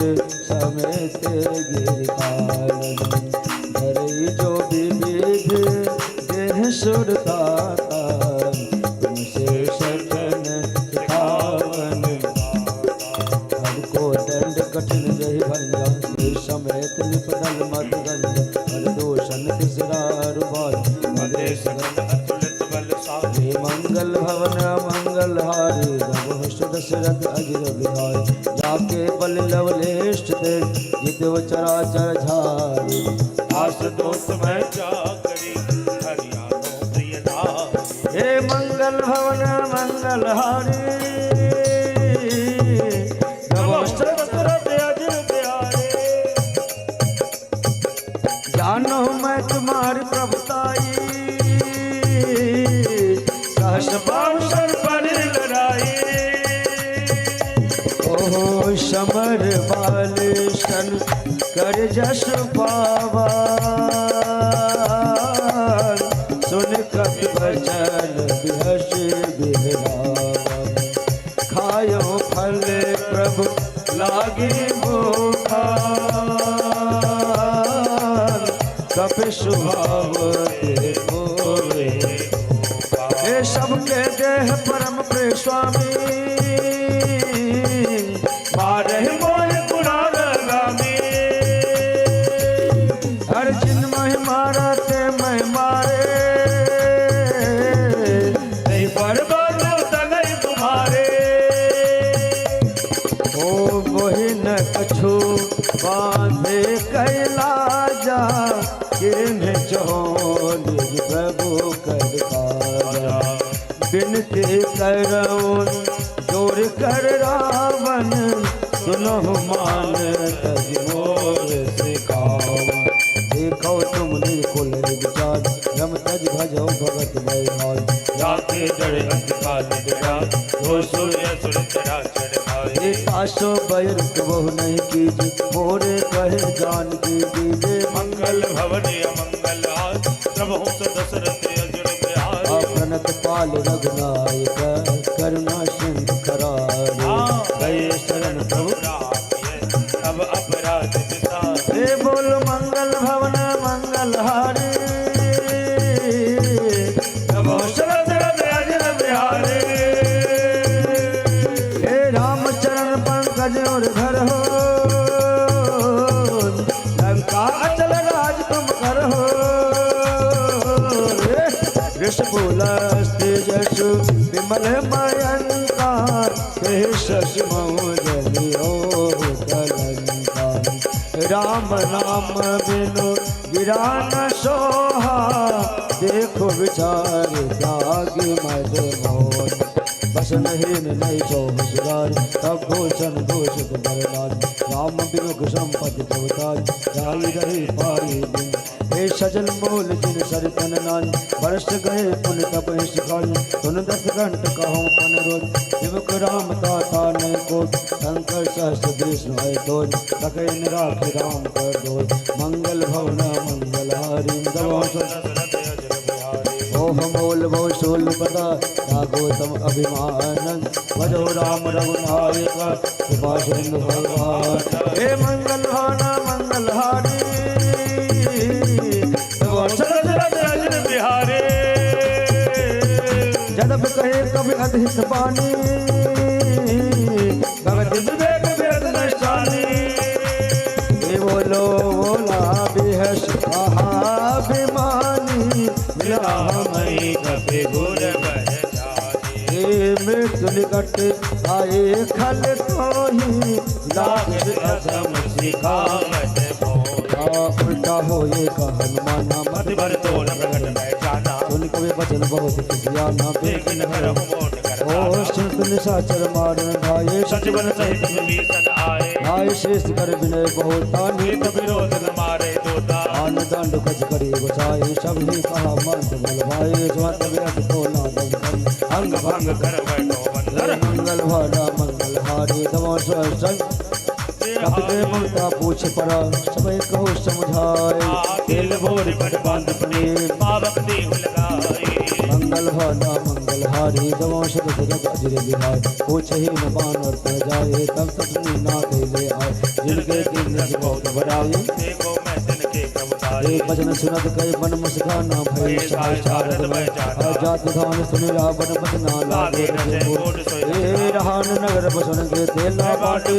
समेत गिरकारण धरई जो विविध देह सुरता तुमसे सचन सिखावन हर को दंड कठिन जहि भंजा श्री समेत निपदल मत गंज हर दोषण तिसरा रुबाल मदे सगन अतुलित बल साधे मंगल भवन मंगल हारी रघु दशरथ अजिर विहारी जाके बल लवलेश थे जितव चराचर झारी आस दोष में जा करी हरियाणो प्रिय नारी हे मंगल भवन मंगल हारी रघु दशरथ अजिर विहारी जानो मैं तुम्हारी प्रभुताई सहस बावसर पर लड़ाई ओहो समर बाल सन कर जस पावा सुन कपि बचन बिहस बिहरावन खायो फल प्रभु लागे भूखा कपि स्वभाव देखो हे सबके देह परम प्रिय स्वामी मारे मोह कुणाल गामी हर जिन मह मारा ते मैं मारे नहीं पर बालो तगई तुम्हारे ओ मोहि न कछु बांधे कैला जा किरण चोन प्रभु कर काजा बिनती करऊं जोर कर रावण सुनो मान तज मोर सिखावन देखो तुम निकुल विचार रम तज भजो भगत बैहाल जाके जड़ अंधकार निद्रा दो सूर्य सुर चढ़ा चढ़ाए आशो बैर बहु नहीं कीजिए मोरे कहे जान कीजिए मंगल भवन अमंगल हाथ प्रभु दशरथ अजिर बिहारी आपनत पाल रघुनायक करुणा सिंह करारे गए शरण प्रभु अब अपराध विसार हे बोल मंगल भवन मंगल हारी नमो दशरथ अजिर बिहारी हे रामचरण पंकज और घर हो लंका अचल राज तुम कर हो तेजसु विमल मयंकार शशि मौजलियो कलंकार राम नाम बिनु गिरा न सोहा देखो विचार त्यागी मद मोन बस नहीं सो होशियार तब भूषण भूषित बरलाल राम बिनुख संपत्ति प्रभुताल जाई रही पारी दिन हे सजल मोल जिन सरतन नान वर्ष गए पुन तप शिकाल सुन दस घंट कहूँ पन रोज शिवक राम ताता ने को शंकर सहस्र विष्णु है तोज तकै निराख राम कर दो मंगल भवन मंगल हरि ओह मोल भो शूल पदा गौतम अभिमान भजो राम रघुनायक कृपा सिंधु भगवान हे मंगल भवन मंगल हरि बिहारी जदब कहे कभी अधिक पानी भगत विवेक वेद नष्टानी ये बोलो बोला बिहस अभिमानी मिला मई कपि गुर हे मृत्यु निकट आए खल तो ही लाख असम सिखावत उल्टा हो ये हनुमाना मत भर तोड़ प्रकट बैठाना सुन कवि वचन बहुत किसियाना लेकिन हरम मोट कर ओ सुन निशाचर मारन भाये सचवन सहित विभीषण आए भाई शेष कर विनय बहुत तानी एक विरोध न मारे दोता आन दंड कच करी बचाए सब ही कहा मंद बल भाई स्वत व्यर्थ को ना दम अंग भंग कर बैठो बंदर मंगल भाड़ा मंगल हारी दवा संग कपिते ममता पूछ पड़ा सबे कहो समझाए तेल भोर पर बांध पड़े पावक देव लगाए मंगल भाना मंगल हारी दवांश जगत अजर बिहार पूछ ही न बानर पर जाए तब सपनी ना ले आए जिनके कीर्ति बहुत बड़ाई देखो मैं तिनके प्रभुताई एक वचन सुनत कई मन मुस्काना भई साय शारद में जात धान सुन रावण बचना लागे ए रहान नगर बसन के तेला बाटे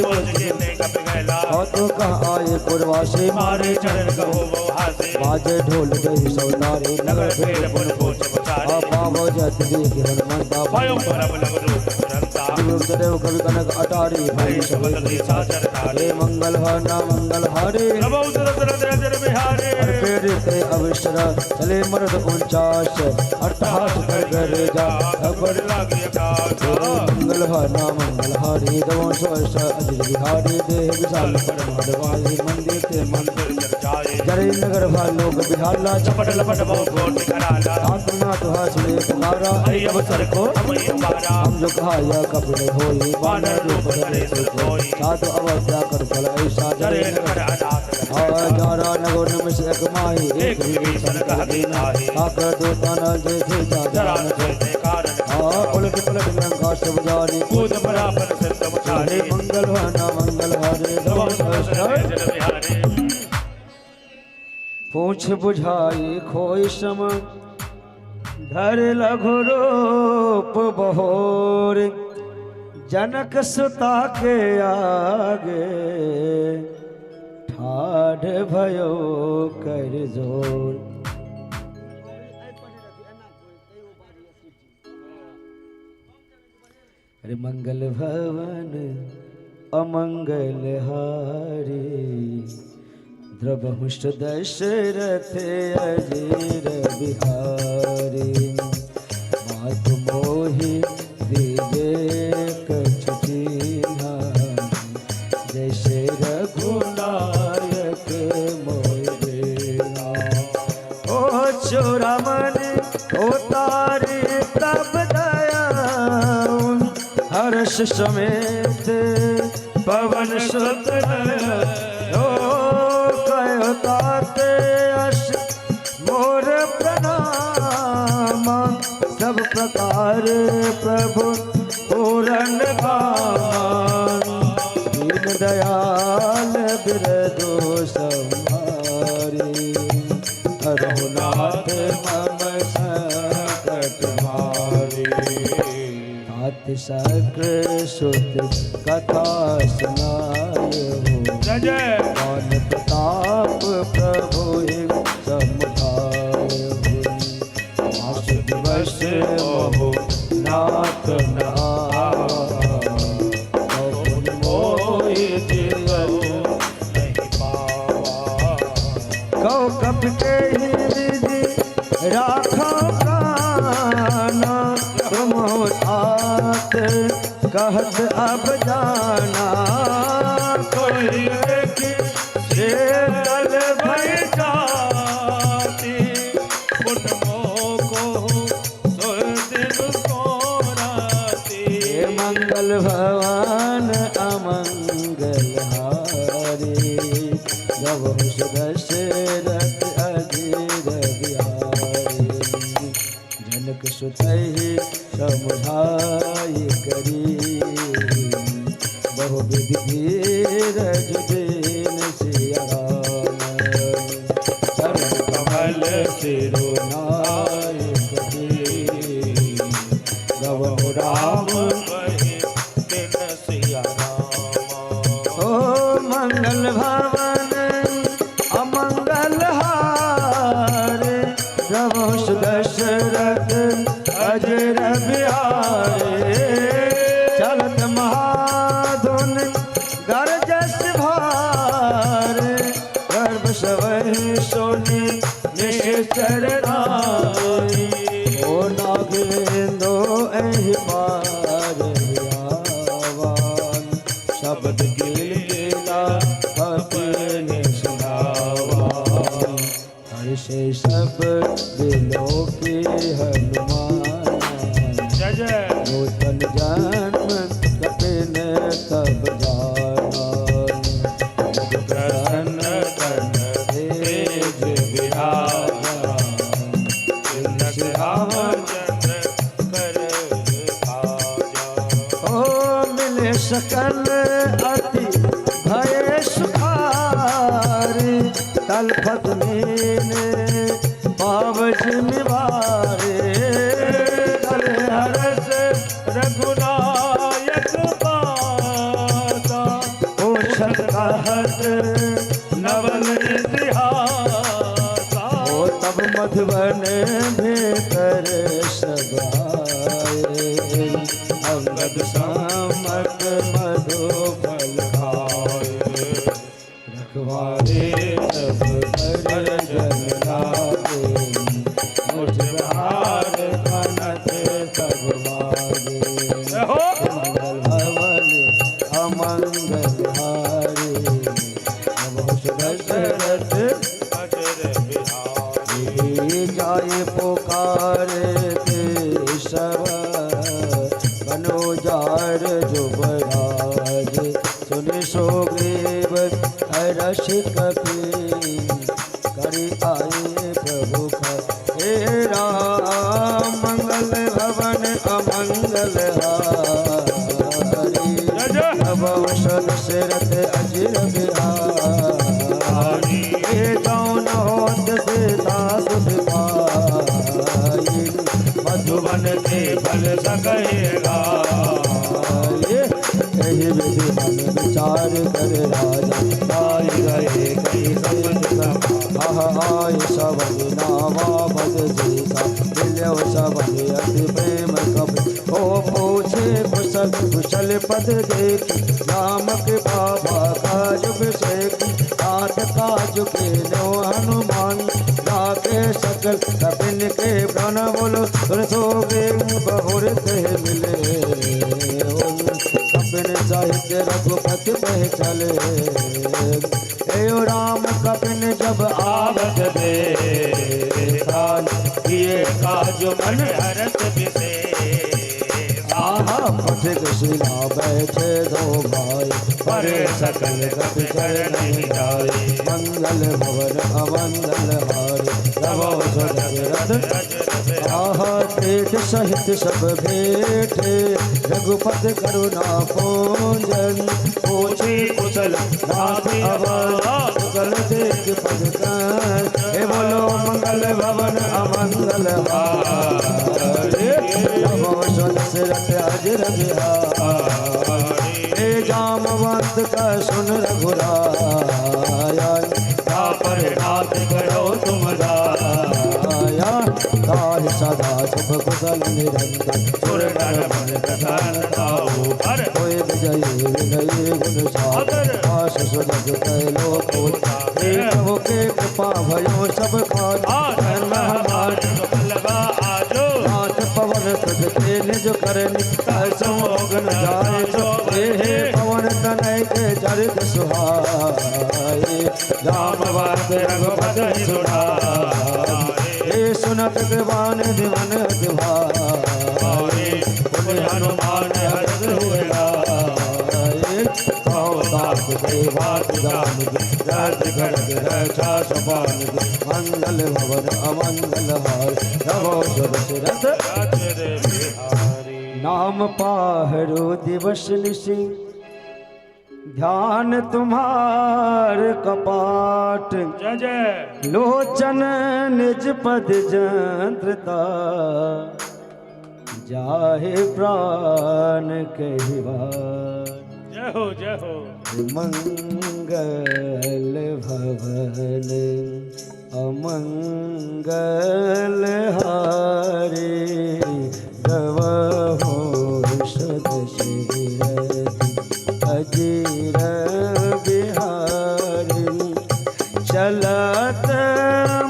और तो कहाँ आए पुरवासी मारे चरण कहो वो हासे बाजे ढोल गई सौदारे नगर फेर पुन पोछ बचारे पावो जत देख हनुमंता भयो परम लग रूप तुरंता गुरुदेव कवि कनक अटारी भई शबद दी साचर तारे हे मंगल भाना मंगल हारे नमो सुरत अजर बिहारे प्रेरित अवसर चले मर्द 49 अट्ठास कर कर जा बड़ लागे आकाश मंगल भाना मंगल हारी दवंश अजर बिहारी देह विशाल परमाडवाई मंदिर ते मंदिर जाए जरे नगर भालोक बिहाला चपट लपट बहु कोटि कराला आत्मनाथ हासले पुकारा हरि अवसर को हमें पारा हम जो कहाया कपिल होई वानर रूप धरे सुर कोई साधु अवज्ञा कर फल ऐसा जरे जरे नगर अनाथ जारा नगर में से एक माही एक विभीषण कह नाही आकर दो ताना जैसे जरा जान से कारण उलट पलट लंका सब जानी कूद बराबर सिद्ध मुचारे मंगल भाना मंगल हारे अजर बिहारे पूछ बुझाई खोई सम धर लघु रूप बहोर जनक सुता के आगे ठाढ़ भयो कर जोर अरे मंगल भवन अमंगल हारी द्रवहुष्ट दशरथ अजीर बिहारी मात मोहि दिजे कछुचीना जैसे रघुनायक मोरेना ओ चोरामन ओ तारी तब दया हर्ष समेत पवन सुत ताते अश मोर प्रणाम सब प्रकार प्रभु पूरन भान दीन दयाल बिरदो संहारी रघुनाथ मम संकट मारी तात सक्र सुत कथा सुनायो जय कौन प्रताप प्रभु समुदाय मास दिवस मोह नाथ मोहि जीवन नहीं पावा कौ कप के ही राखो काना तुम तात कहत अब जाना कोई दल भई जाती पुन को सुदिन को राती मंगल भवन अमंगल हारी रघुवंश दशरथ अजीर बिहारी जनक सुतहि समुझाई करी बहु विधि धीरज दीन सिया चरण कमल सिरुनायक गवनु राम दिन सिया राम ओ मंगल भवन अमंगल हारे रघुवंश दशरथ अजर बिहारे चलत महाधुन गरजस भारे गर्भ सवहि सोनि निश्चर नारी ओ नागेंदो एहि पार आवान शब्द गिला अपने सुनावा हर्षे सब दिलों की हनुमान जय जय नूतन जन्म कपिन तब जाना प्रसन्न तन तेज विहारा चंद्र तलफत मीने पावज निवारे कल हरस रघुनायक पासा पोषक कहत नवल इतिहासा ओ तब मधुबन भीतर सदाए अंगद सामक मधुबल खाए रखवारे तब कर जन लागे मुझ हार कनत सब मागे हो मंगल भवन अमंगल हारे नमो दशरथ अजर बिहारी जाए पुकारे केशव बनोजार जुबराज सुनि सोग्रीव हर्ष कपि करि आए प्रभु हे राम मंगल भवन अमंगल हारी नव दशरथ अजर बिहारी हे कौन होत सीता सुध पाई मधुबन के फल सकेगा यही विधि मन विचार कर राजा आए गए कई संबंध आह आय सबद नावा बद जैसा मिल्यो सबद अति प्रेम कब ओ पूछे कुशल कुशल पद देख नामक बाबा काज अभिषेक आठ काज के नो हनुमान लाके सकल कपिन के प्राण बोलो सुरसोगे बहुर से मिले कपिन साहित्य रघुपति पह चले एयो राम कपिन जब आवत दे किए काज मन हरत विशेष आहा पथिक शिला बैठे दो भाई परे सकल गति कर नहीं जाए मंगल भवन अमंगल हारे तब दशरथ आहा देख सहित सब भेटे रघुपति करुणा पूंजन पूछी कुशल नाथ अवध कुशल देख पद कर हे बोलो मंगल भवन अमंगल हारे तब दशरथ अजर बिहारी हे जामवंत का सुन रघुराया पर नाथ करो तुम आया ताहि सदा शुभ कुशल निरंतर सुर नर मन प्रसन्न ताऊ पर कोई विजयी विनयी गुण सागर आश सुजग कैलो कोता प्रभु के कृपा भयो सब खान लगा आजो नाथ पवन तुझ के निज करन समोगन जाय जो हे पवन तनय के चरित सुहाए जामवंत रघुपति सुनाए हे सुनत कृपान दिवन दिवाए पुण्य हनुमान हर्ष हुए बात जान राज गणक रक्षा सपान मंगल भवन अमंगल हार नभो दशरथ अजर बिहारी नाम पाहरो दिवस निशि ध्यान तुम्हार कपाट जय जय लोचन निज पद जंत्रता जाहे प्राण कहिवा जय हो मंगल भवन अमंगल हारे गवहो सदशिरति अजीर बिहारी चलत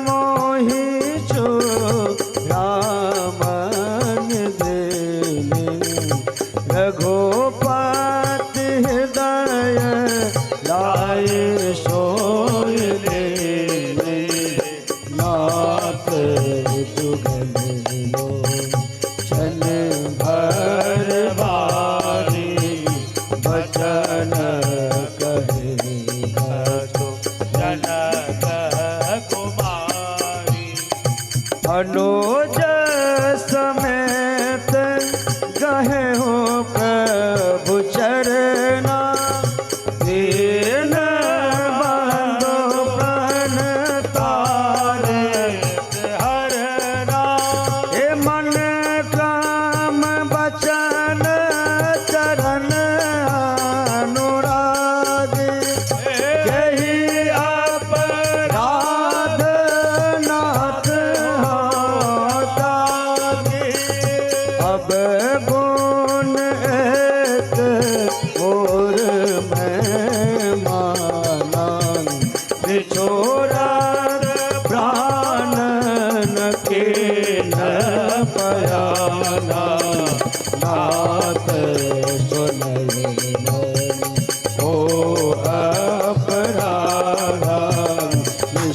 मोहि छो रामन देने रघुपति हृदय लाए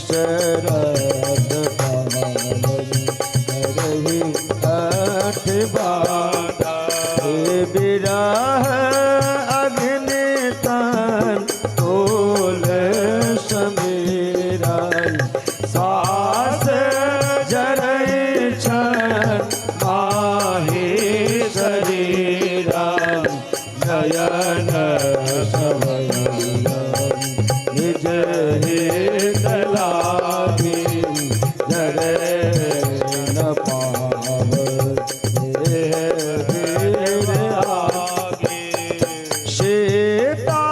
दशरथ रही अठ बाधा हे बिरह अग्नि तन तोल समीरन सास जरई छन माही शरीरन नयन निज हित लागी जरे न पाव वीर आगे सीता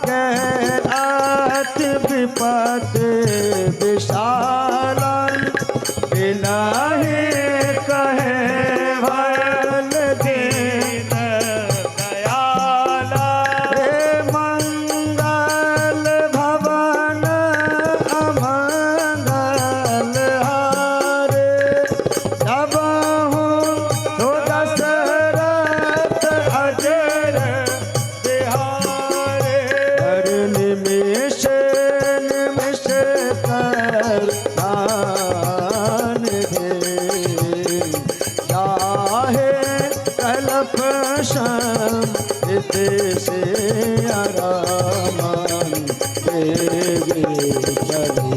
के अति विपत विशालन बिनाहि कहे भयल दीन दयाला हे मंगल भवन अमंगल हारे जब हूँ तो दशरथ अजर बिहारे हर निमिष निमिष कर दान दे चाहे कल्प से आरामन देवी चली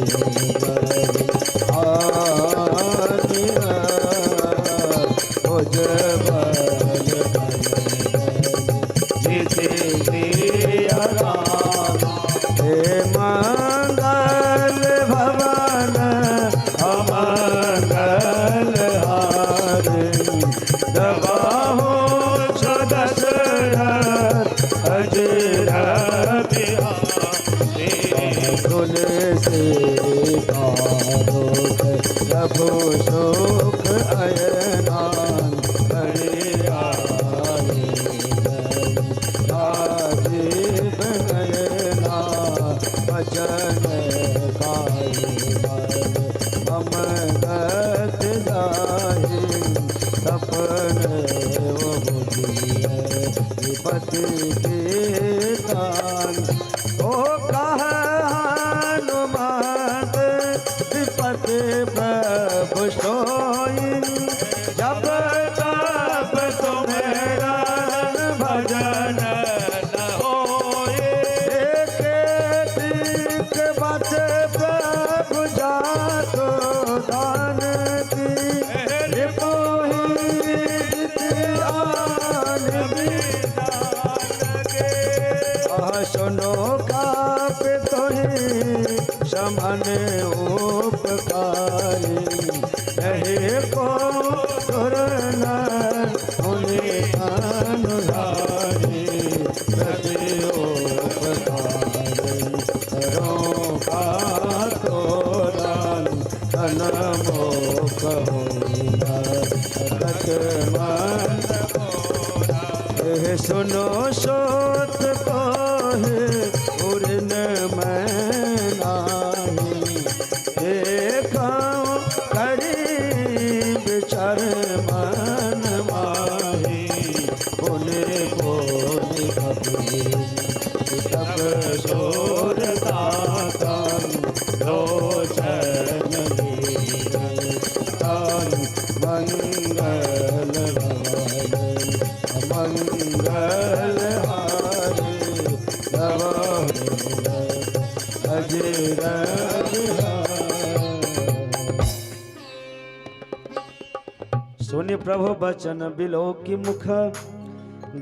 मंगल भवन अमंगल हारे दबाहो दशरथ अजर बिहारे तुलसी प्रभु सुख अयनान राजीव नयना वचन मम गत जाहि सपन विपति के तान ओ कह हनुमत विपति प्रभु सोइन जब तब तुम्हेरा भजन न होए एक बचे प्रभु जातो दान की रिपोही आन सुनो काप तोहि समन उपकारी रहे को सुरन मुनि अनुधारी प्रत्योपकारी करो का तोरन तन मोख होइना सत मन सुनो सोत को उड़न मैं नाही देखो करी विचार मन माही बोले बोले तब सोरता लोचन मंगल मंगल हारे अजर सुनि प्रभु बचन बिलो की मुख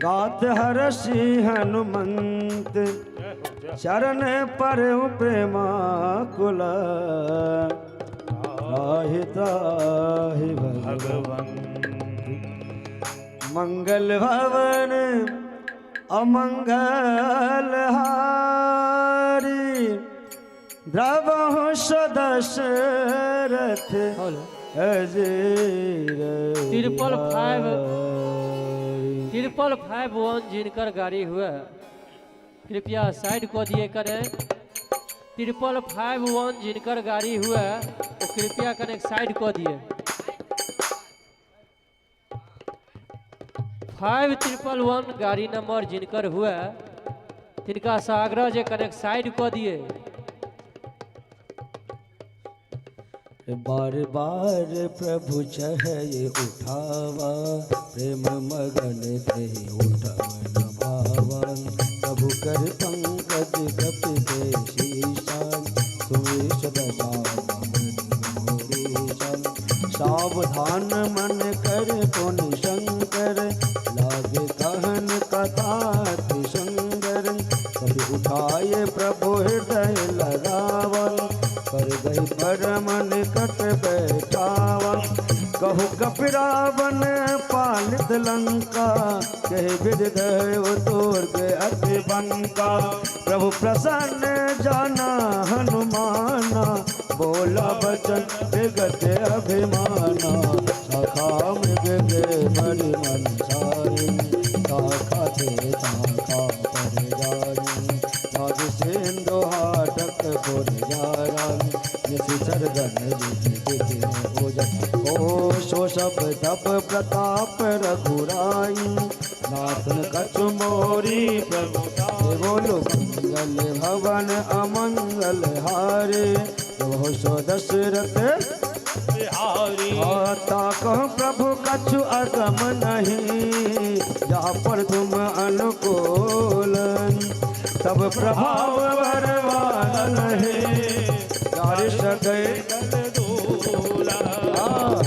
गात हरषि हनुमंत चरण पर प्रेमा कुल राहिताहि भगवन मंगल भवन अमंगल हारी द्रवहु दशरथ अजर 551 जिनकर गाड़ी हुआ कृपया साइड को दिए करें। 551 जिनकर गाड़ी हुआ तो कृपया करें साइड को दिए। 5111 गाड़ी नंबर जिनकर हुआ तिनका साग्रह जे कनेक्ट साइड को दिए। बार बार प्रभु चहे उठावा, प्रेम मगन थे उठवन भावा। प्रभु कर पंकज कपिते शीशान, सुमेश दशा सावधान मन कर पुनि शंकर, लागे कहन कथा सुंदर। कभी उठाए प्रभु हृदय लगावन, कर गई परम निकट बैठावा। कहु कपिरावन पालित लंका, कहे विदेव दुर्ग अति बंका। प्रभु प्रसन्न जाना हनुमाना, बोला बचन विगत अभिमाना। शाखा मृग बड़ी मनसारी, शाखा थे शाखा पर जारी। राज सिंधु हाटक पुर जारा, निशिचर गण ओ सो सब तप प्रताप रघुराई। नाथन कछु मोरी प्रभु बोलो, मंगल भवन अमंगल हारे। प्रभु सो दशरथ आता कहो प्रभु कछु अगम नहीं, जा पर तुम अनुकूल। तब प्रभाव बरवान है, चारिश गए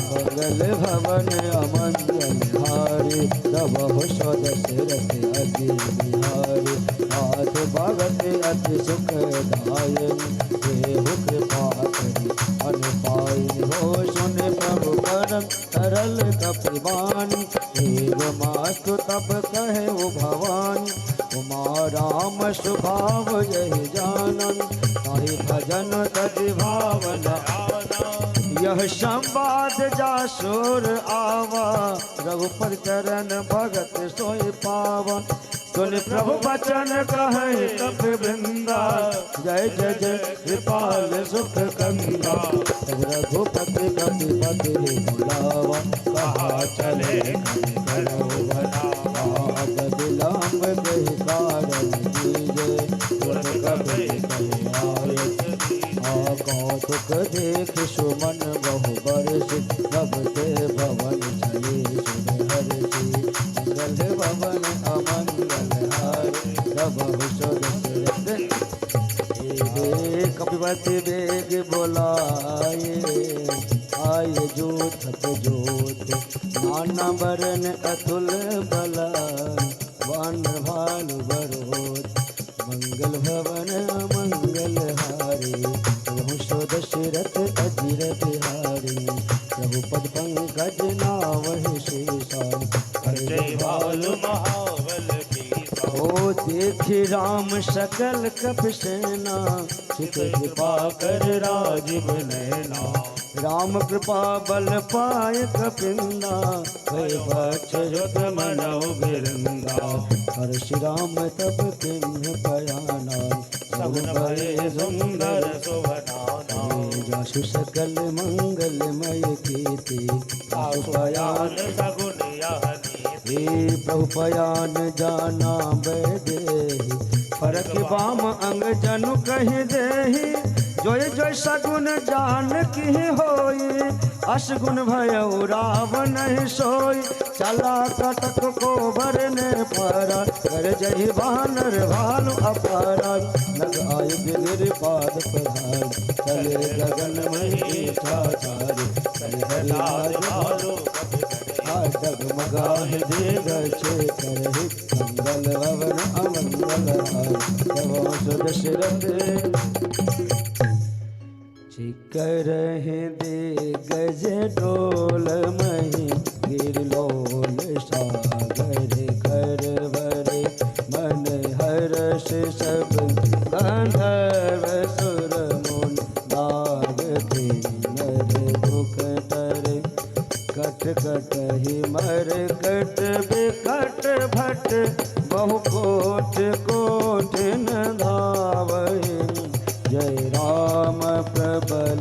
मंगल भवन अमंगल हारे। तब सो दशरथ अति बिहारी, हाथ भगत अति सुखदायन। देहु कृपा करी अनुपायन, हो सुन प्रभु परम तरल कपिवानी। एवमास्तु तब कहे वो भवानी, उमा राम स्वभाव यही जानन। ताहि भजन तति भावना, यह संवाद जासुर आवा। रघुपति चरण भगत सोई पावा, सुन प्रभु वचन कहे कपि वृंदा। जय जय जय कृपाल सुख कंदा। तब रघुपति कपिपति बुलावा, कहा चले विलम्ब कही कारण दीजे। कौतुक देख सुमन बहु बरस, तब ते भवन चले सुन हरषि। मंगल भवन अमंगल हारे, तब सो दशरथ कपिपति वेग बोलाए। आय जोत जोत नाना बरन अतुल बला, वान भानु बरोत। मंगल भवन अमंगल हारे, प्रभु सो दशरथ अजिर बिहारी। प्रभु पद पंकज नावहि शेषान, जय भाल महाबल पीसा। ओ देखि राम सकल कपि सेना, चित कृपा कर राजीव नैना। राम कृपा बल पाय कपिंदा, भय भक्ष युत मनौ बिरंदा। हर्षि राम तब किन्ह पयाना, सगुन भय सुंदर शोभनाना। जासु सकल मंगलमय कीर्ति, पयान सगुन यह नीति। प्रभु पयान जाना बैदेहि, फरक बाम अंग जनु कहि देहि। जोय जोय सगुन जान की होई, अशगुन भयउ रावण सोई। चला कटक को भरने पारा, कर जहि वानर भालु अपारा। नग आयु गिरिपाद प्रधान, चले गगन मही छाछारी। हरिहर भालु डगमगाहि देव करहि, मंगल भवन अमंगल हारे। तब सो दशरथ चिकरहि दे गज डोल मही। गिरलोल सागर घर भरे, मन हर्ष सब गंधर्व सुर मुन। नाग किन्नर दुख टरे, कट कटहि मर कट बिकट भट। बहु कोट कोट न धावहि, जय राम प्रबल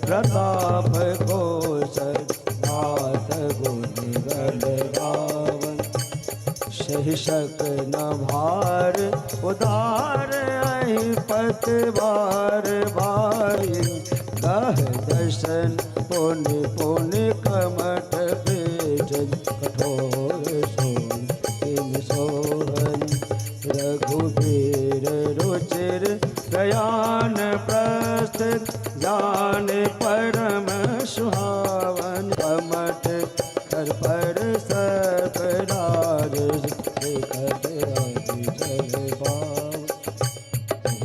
प्रताप कौशल। नाथ गुण गण गावन, सहि सक न भार। उदार अहि पत बार भाई, कह दर्शन पुण्य पुण्य कमठ पेट कठोर सोन तिन सोहन रघुबीर रुचिर गयान प्रस्थ ज्ञान परम सुहावन कमठ कर पर सर्पराज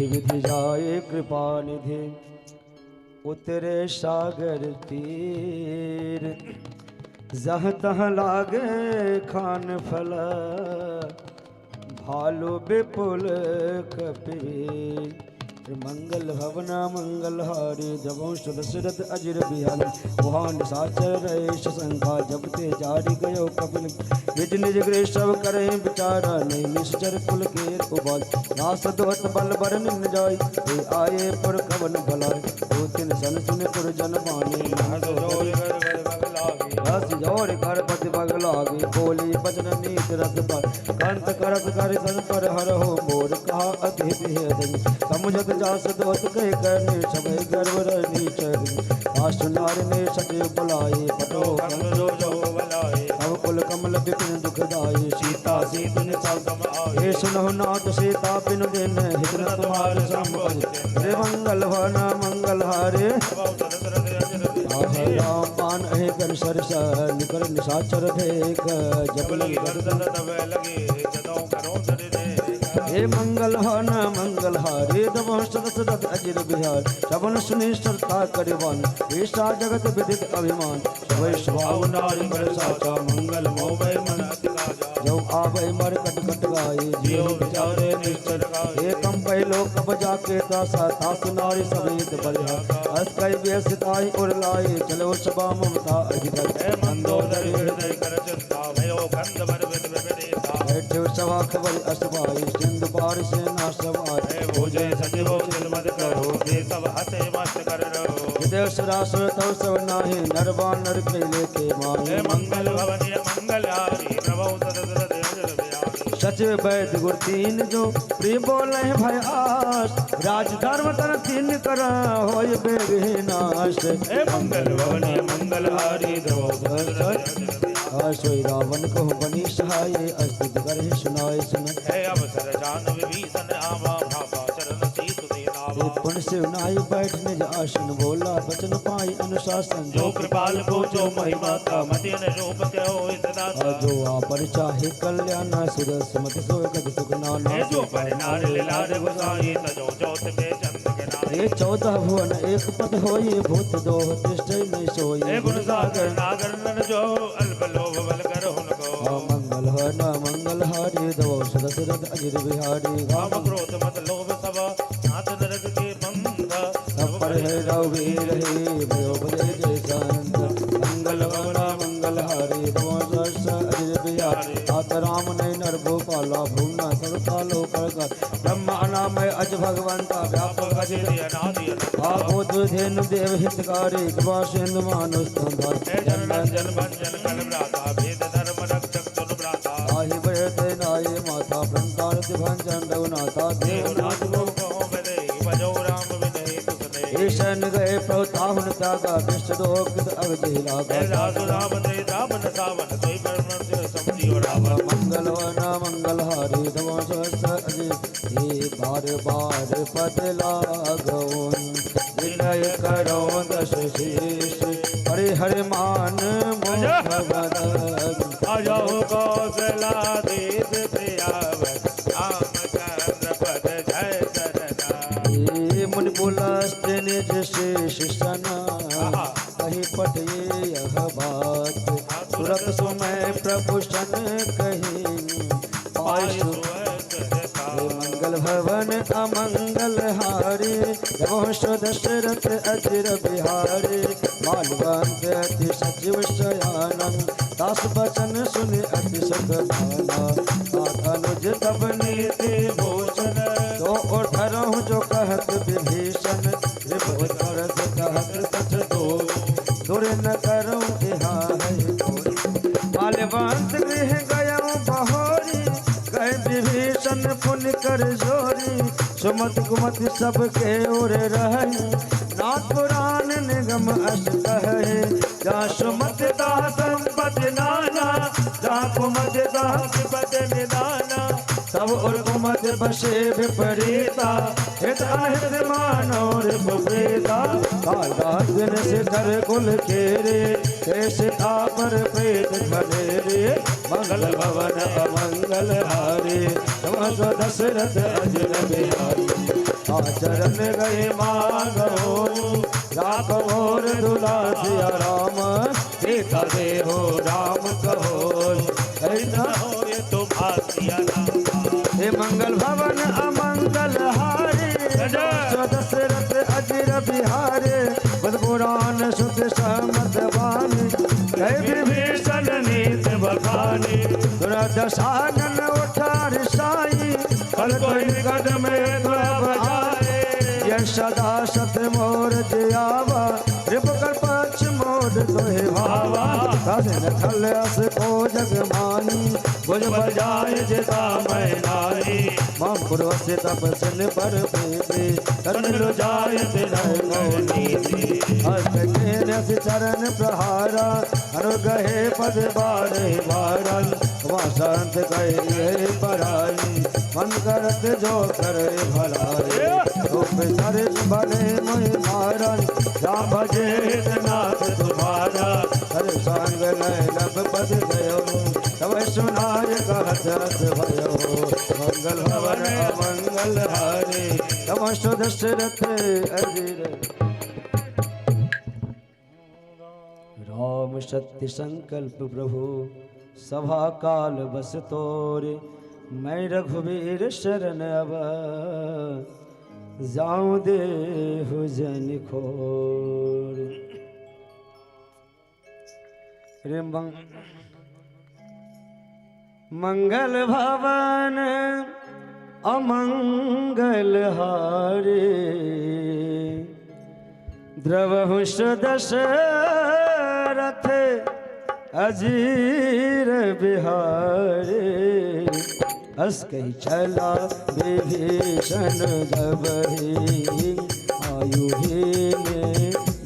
विधि जाए कृपा निधि उतरे सागर तीर जहाँ तहाँ लागे खान फल भालू विपुल कपीर मंगल भवना मंगल हारी जबों दशरथ अजिर बिहान वहां निशाचर रहेश संखा जब ते जारी गयो कपिल निज निज गृह सब करे विचारा नहीं निश्चर कुल के उबाल नास दोत बल बर निन जाय ते आए पर कवन भलाय दो तीन सन सुन पुर जन माने रस जोर कर पति बग लागे बोली बचन नीत रस पर कंत करत कर सन पर हर हो मोर कहा अति भेद समुझत जास दोत कह करने सबै गर्व नीचर राष्ट्र नार ने सचिव बुलाए पटो अब कुल कमल विपिन दुखदाई सीता सीतन सम आए हे सुनहु नाथ सीता बिनु दिन हितन तुम्हार संपद हे मंगल भवन मंगल हारे राम पान अहे कर सरस निकर निशाचर देख जबल गर्दन तवे लगे जदों करो हे मंगल हन मंगल हारे दमो सरसरत अजिर बिहार श्रवण सुनि सरता करिवन ईशा जगत विदित अभिमान सबै स्वभाव नारी पर साचा मंगल मोवै मन अतिकाजा जो आवे मर कट कट गाए जियो विचारे निश्चर गाए एकम पहलो कब जाके तासा तास नारी समेत बलिहा अस कई बेसिताई उर लाए चलो सभा ममता अधिकर हे मंदोदर हृदय कर चिंता भयो गंध बर विद विदेता बैठे सभा खबर असभाई सिंधु पार से ना सवाए भोजे सजीवो दिल मत करो ये सब हसे मस्त कर रहो हृदय सरासर तव सब नाही नरवा नर खेले के माए मंगल भवन मंगल हारी प्रभु सदसद देव सच वैद गुर तीन जो प्रिय बोले भय आस राज धर्म तर तीन कर होय बेग नाश हे मंगल भवन मंगल हारी देव सोई रावण को बनी सहाय अस्तित करे सुनाए सुन हे अवसर जान विभीषण आवा भापा चरण सीत देना पुण्य से उनाई बैठ निज आसन बोला बचन पाई अनुशासन जो कृपाल को जो महिमा का मति न रूप के हो सदा जो आप चाहे कल्याण सुरस मत सोय गज सुख नाना हे जो पर नार लाड गोसाई तजो जोत के चंद के नाम हे 14 भुवन एक पद होई भूत दो तिष्ठै नहीं सोई हे गुण सागर नागर नर जो अल्प लोभ बल कर हुनको मंगल हन मंगल हारी दो सरसरत अजिर बिहारी काम क्रोध मत लोभ सब नाथ नरक के बंधा सब पर है रघुवीर हे भयो बले जय संत मंगल वना मंगल हारी दो सरसरत अजिर बिहारी आत राम नै नर भूपाला भूमना सब कालो कर ब्रह्मा नामय अज भगवंता व्यापक अजिर अनादि आपो धेनु देव हितकारी कृपा सिंधु मानुष संधार जन जन भजन कल भ्राता भेद धर्म रक्षक तुन भ्राता आहि बयते नाये माता प्रंकार भंजन रघुनाथा देवनाथ को कहो बदे भजो राम विनय तुसने ईशन गए प्रताहुन त्यागा विष्णु दोकृत अवधि लागा दासु राम दे रावण सावन सोई ब्रह्म समझियो रावण मंगल वना मंगल हारी नमो सहस अजि हे बार बार पद लागौन विनय करो दश शीश हरे हरे मान मोह बदन आजो कौशला देश प्रियावत राम चंद्र पद जय सरना मुनि पुलस्त निज शेष सना कही पठिए यह बात सुरत सुमय प्रभु सन कही पायु मंगल भवन अमंगल हारी वंश दशरथ अजिर बिहारी मालवंत अति सचिव शयानम दास बचन सुनि अति सकदाना अनुज तब नीति भूषण तो उठरहु जो कहत विभीषण विभूत करत कहत सच दो दुर न करो इहा है मालवंत गृह गया बहोरी कह विभीषण पुण्य कर जोरी सुमत कुमत सबके ओर रही नाथ पुराण सम अष्ट कहे जा सुमत दा संपत नाना जा कुमत दा पद निदाना सब और कुमत बसे विपरीता हित अहित मानोर विपरीता कालदास दिन से कर कुल खेरे कैसे था पर प्रेत खलेरे मंगल भवन अमंगल हारे तम दशरथ अजर बिहारी आचरण गए माधो राम मोर दुला सिया राम सीता दे हो राम कहो ऐसा हो ये तो भासिया हे मंगल भवन अमंगल हारे दशरथ अजर बिहारे बद पुराण सुत सहमत वाणी जय विभीषण नीत बखानी दुर्दशानन उठार साई फल कोई निकट में बजाए यह सदा सत मोर जियावा रिप कर पक्ष मोर तोहे भावा साधन थल अस को जग मानी बुझ बजाए जिता मैं नारी मां पुरवसे तपसन पर बेबे तन लो जाय तिलय मोनी हस्त के रस चरण प्रहारा अनुगहे पद बारे बारन वासंत कहे पराई मन करत जो करे भलाई रूप चरित भले मोहि मारन जा भजे नाथ तुम्हारा हर संग लय लब पद गयो तब सुनाय कहत रस भयो मंगल भवन मंगल हारे तम दशरथ अजीर राम सत्य संकल्प प्रभु सभा काल बस तोरे मैं रघुवीर शरण अब जाऊं देहु जन खोर रे मंगल भवन अमंगल हारे द्रवहु दशरथ अजीर बिहारे हस कही चला विभीषण जब ही आयु ही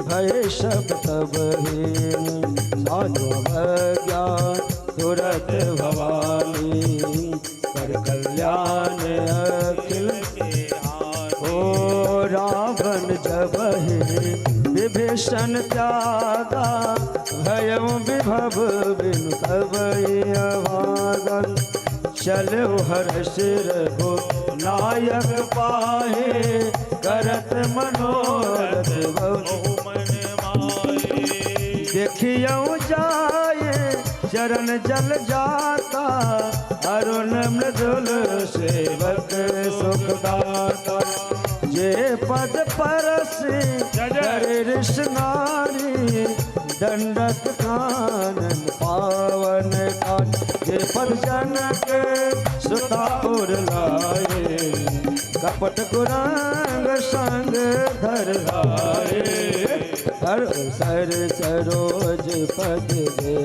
भय सब तब ही साधु ज्ञान तुरत भवानी कर कल्याण अखिल ओ रावण जब ही विभीषण त्यागा भयं विभव बिनु तब अभागन चलो हर सिर को नायक पाहे करत मनोरथ मन माए देखियो जाए चरण जल जाता अरुण मृदुल सेवक सुखदाता जे पद परस करे ऋषनारी दंडक कानन पावन कान जे पद जनक सुता उर लाए कपट कुरंग संग धर लाए हर सर सरोज पद दे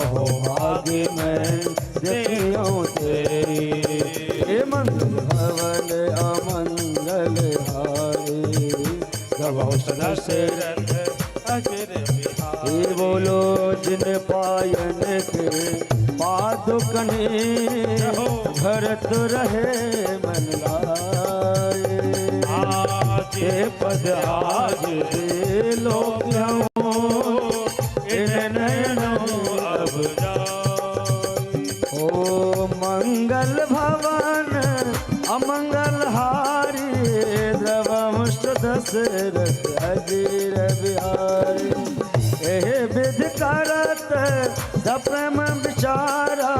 अहो भाग्य में देखियो तेरी हे मंगल भवन अमंगल हारे गवौ सदा से अजर बिहारी हे बोलो जिन पायन के पादुकने भरत रहे मन लाए आज हे पद आज दे लो इन नयनों अब जाए ओ मंगल भवन अमंगल हारी द्रवमुष्ट दशरथ अजीर बिहारी एह विध करत सप्रेम विचारा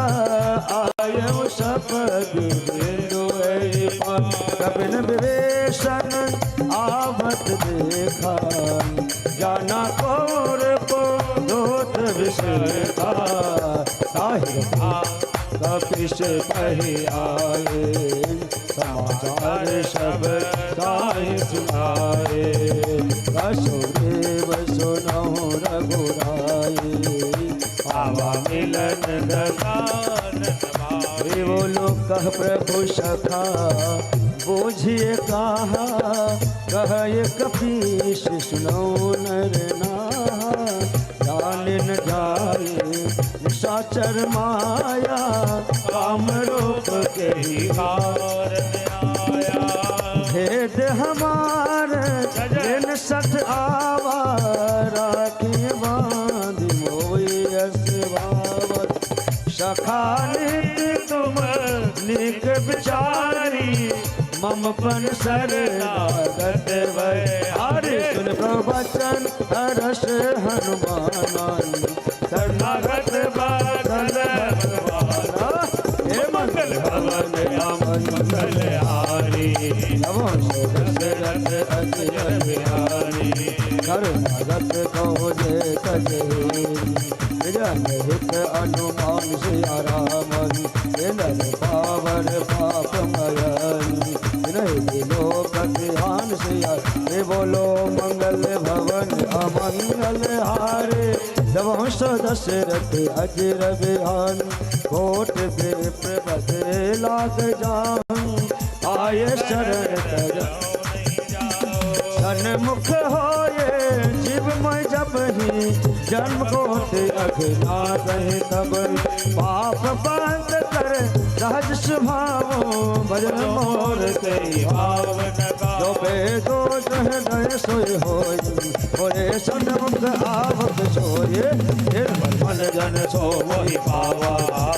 आयु सपद बिंदु कपिन विवेशन आवत देखा जाना कौर को दोत विषयता साहिर कपिश कही आए समाचार सब ताहि सुनाए वसुदेव सुनहु रघुराई पावा मिलन दगान हमारे बोलो कह प्रभु सखा बोझिए कहा, कहे कपीश सुनो नर नाहा। जाने न जाए साचर माया, काम रूप के ही आया। भेद हमार दिन सठ आवा, राखी बांध मोई असवावत। सखा नित्य तुम निक विचारी, ममपन शरणागत भय। हरे सुन प्रवचन हरस हनुमान, शरणागत बादल भगवाना। हे मंगल भवन अमंगल हारी, नमो दशरथ अजय बिहारी। शरणागत कहो जय कजरी, हित हनुमान सिया रामन। नर पावन पाप मयन, नहीं लोक ध्यान सिया। हे बोलो मंगल भवन अमंगल हारे, दवंश दशरथ अजर बिहान। कोट विप्र बसे लाग जान, आय शरण तर सन्मुख होए। जीव मैं जब ही जन्म कोट अघनाथ तब, पाप बंद कर सहज स्वभाव। भजन मोर के भावन जो बेदो हृदय सोई होय, बोले सन्मुख आवत सोये। मन जन सो मोहि पावा,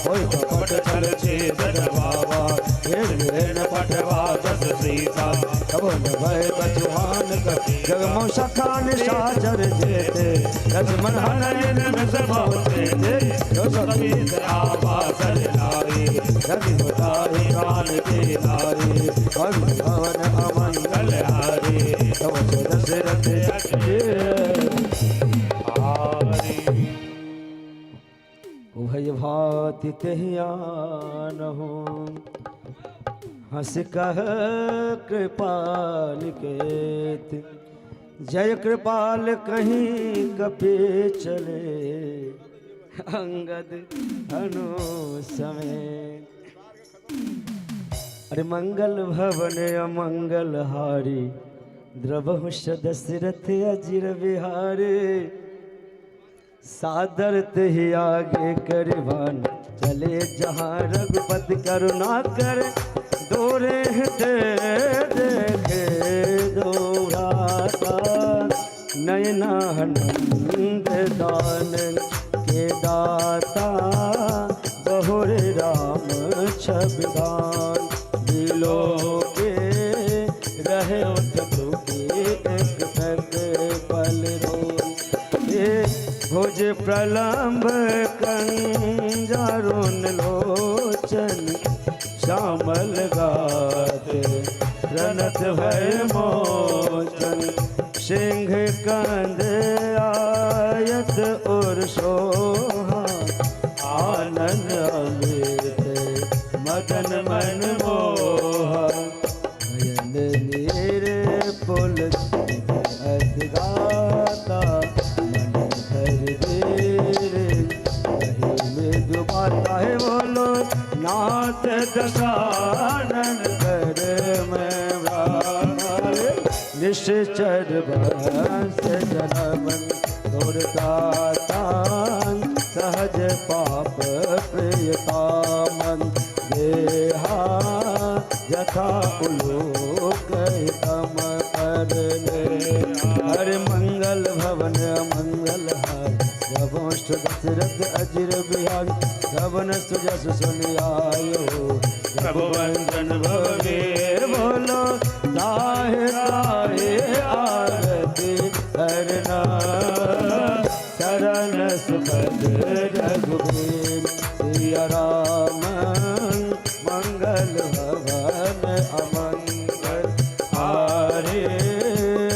होय कपट छल छेदन भावा। हेन पटवा दस सीता, तब न भय बचवान कर। जगमो सखा निशाचर जेते, लक्ष्मण हनन में सबोते थे। जो समीत आवासर नारी, जगि बताहि प्राण के नारी। भवन अमंगल हारी, तब दशरथ अजय हारी। उभय भाति कहियानहु, हंस कह कृपाल केत। जय कृपाल कहीं कपे चले, अंगद अनु समेत। अरे मंगल भवन अमंगल हारी, द्रवहुष दशरथ अजिर बिहारी। सादर ही आगे करवान, चले जहाँ रघुपति करुणा कर। दोरे देखे दोराता, नयनानंद दान के दाता। बहुर राम छबिदान, दिलो के रहे दुखी एक तक पल रोन। भुज प्रलंब कंजारुन लोचन, श्यामल गाते प्रणत भय मोचन। सिंह कंद आयत और सोहा, आनंद अमृत मदन मन मोहा। नयन नीर पुलक अधगाता, मन हर देर कहीं में दुबाता है। बोलो नाथ दशानन कर मैं निश्चर बस जनमन। दुर्दातान सहज पाप प्रियतामन। देहा यथा उलोक तम करने। हर मंगल भवन मंगल हार, जबोष्ट दशरथ अजिर बिहार। श्रवण सुजस सुन आयो, प्रभु वंदन भवे। बोलो ताहे ताहे आरती करना, शरण सुखद रघुबीर। सिया राम मंगल भवन अमंगल हारे।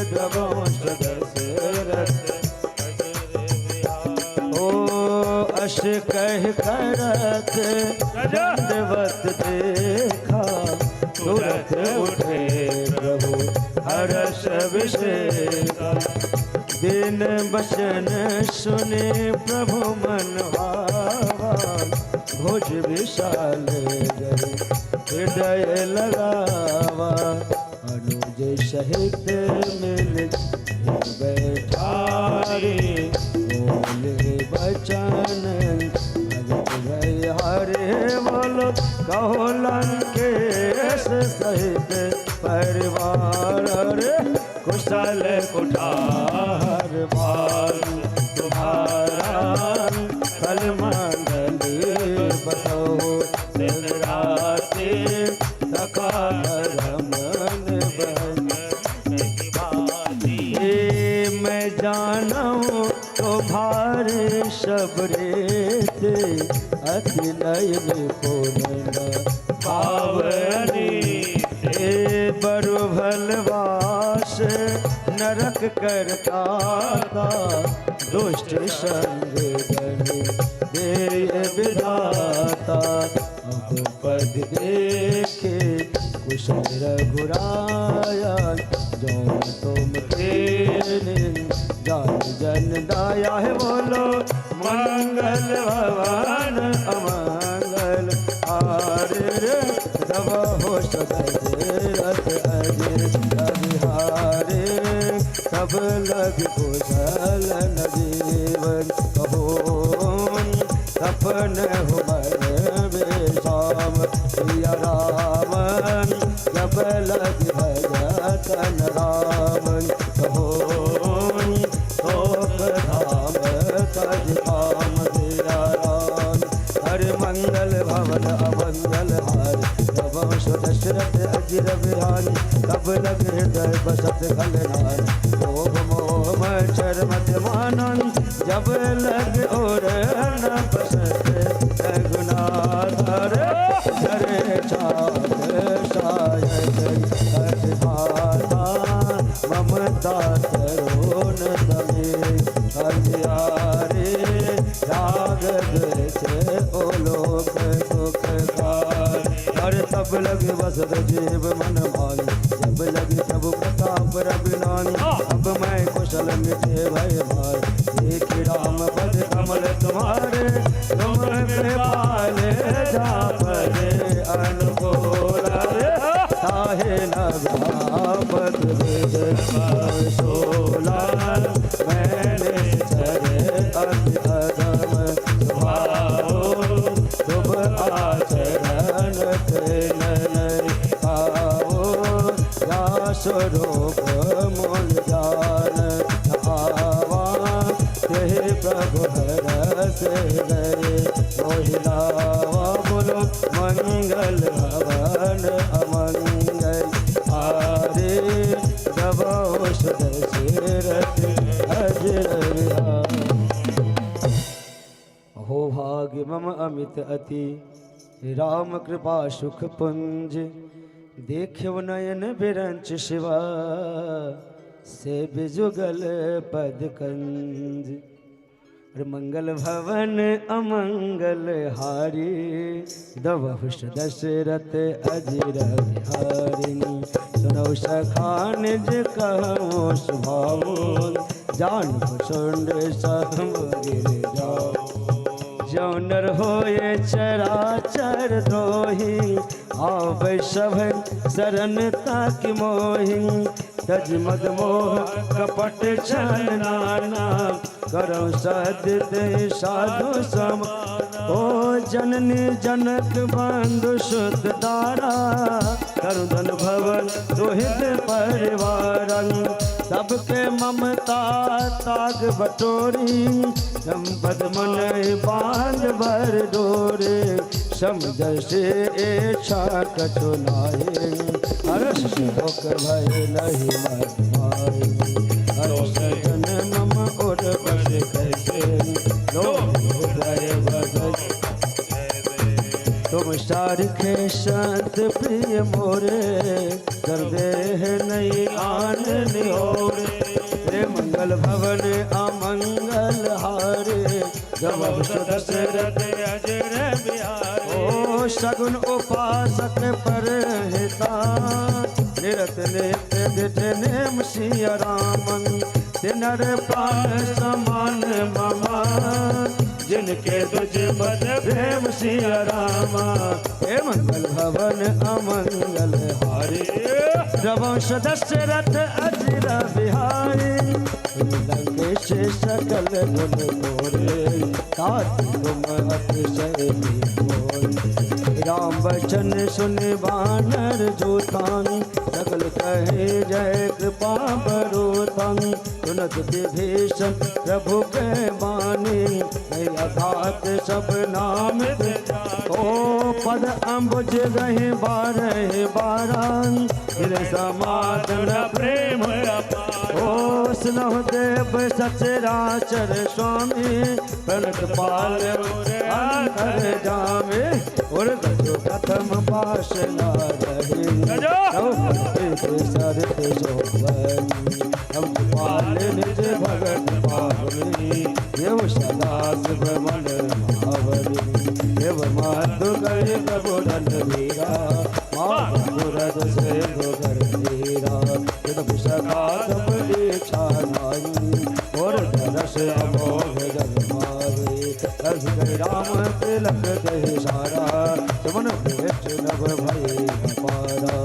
द्रवंश दशरथ अश कह करत दंडवत देखा। तुरत उठे प्रभु हर्ष विषेका। दिन बचन सुने प्रभु मन भावा। भुज विशाल गए हृदय लगावा अनुज सहित मिल बैठारे बोले बचन भगत भय हरे बोलो कहो लंकेश सहित परिवार रे कुशल कुठार बाल तुम्हारा कल मंगल बताओ दिन राते सका रमन बन मैं जानूं तुम्हारे शबरे थे अति नयन पूर्ण पावनी हे बरु भलवास नरक करता था दुष्ट संग दे विधाता अब पद देखे कुशल रघुराया जो तुम जान जन दाया है बोलो मंगल भवन अमंगल आरे तब हो सदरथ अजय बिहारे सब लग कुशल न जीवन कहो सपन हो बेशाम प्रिय रामन जब लग भजतन रामन कहो धाम तज काम तेरा राम हर मंगल भवन अमंगल हार तब दशरथ अजिर बिहारी तब लग हृदय बसत खलनार मोह मोह मच्छर मत मानन जब लग और न बसत रघुनाथ करे चाक शायद भाता ममता तरुण तमे हरियारे राग से ओ लोक सुख हर तब लग बसत जीव मन भानी जब लग तब प्रताप रघुनानी अब मैं कुशल मिटे भय भाई एक राम पद कमल तुम्हारे तुम कृपाल जापरे अनुकूल ताहे न पद सोला मैंने चरे अति अधम तुम्हारो शुभ आचरण आओ या स्वरूप मूल जान आवा ते प्रभु हर से गए मोहिलावा बोलो मंगल भवन अमंगल आरे दबोष दशरथ अजर हो भाग्य मम अमित अति राम कृपा सुख पुंज देखो नयन बिरंच शिवा से बिजुगल पद कंज मंगल भवन अमंगल हारी दबहुष दशरथ अजिर बिहारिणी सुनो सखान ज कहो सुभावो जान सुंड सम गिर जाओ जो नर होए चराचर द्रोही आवे सब शरण ताकि मोहि तज मद मोह कपट छल नाना करो सत्य ते साधु सम ओ जननी जनक बंधु सुत दारा करुधन भवन रोहित परिवारन सबके ममता ताग बटोरी संपद मन बांध भर डोरे समझ से इच्छा कछु नाहि हर्ष शोक भय नहीं मरमाई हर्ष जन मम और बस कैसे लोभ हृदय बदल तुम सारिखे संत प्रिय मोरे कर दे नहीं आन निहोरे मंगल भवन अमंगल हारे जब दशरथ अजर बिहारी ओ सगुन उपासक पर हिता निरत नित्य दिठ नेम सिया रामन तिनर प्राण समान ममा जिनके तुझ बद प्रेम सिया रामा हे मंगल भवन अमंगल हारे प्रभु सदस्य रथ अजिर बिहारी लंकेश सकल गुण गोरे ताति तुम अतिशय बोल राम वचन सुन बानर जोतानी सकल कहे जय कृपा बरोतानी सुनत विभीषण प्रभु के बानी अघात सब नाम ओ पद अम्बुज गहे बारह बारान फिर समाधन प्रेम अपार ओ स्नह देव सचराचर स्वामी प्रणत पाल अंतर जामे और गजो प्रथम पाश न रहे सरते शोभनी हम पाल निज भगत पावनी देव सदा शिव मन भावनी देव मातु करे प्रभु धन वीरा माधुरद से गोगर वीरा जब सदा सब दीक्षा नाई और दरस अमोघ जग मारे रस गए राम तिलक कहे सारा चमन भेट नभ भय पारा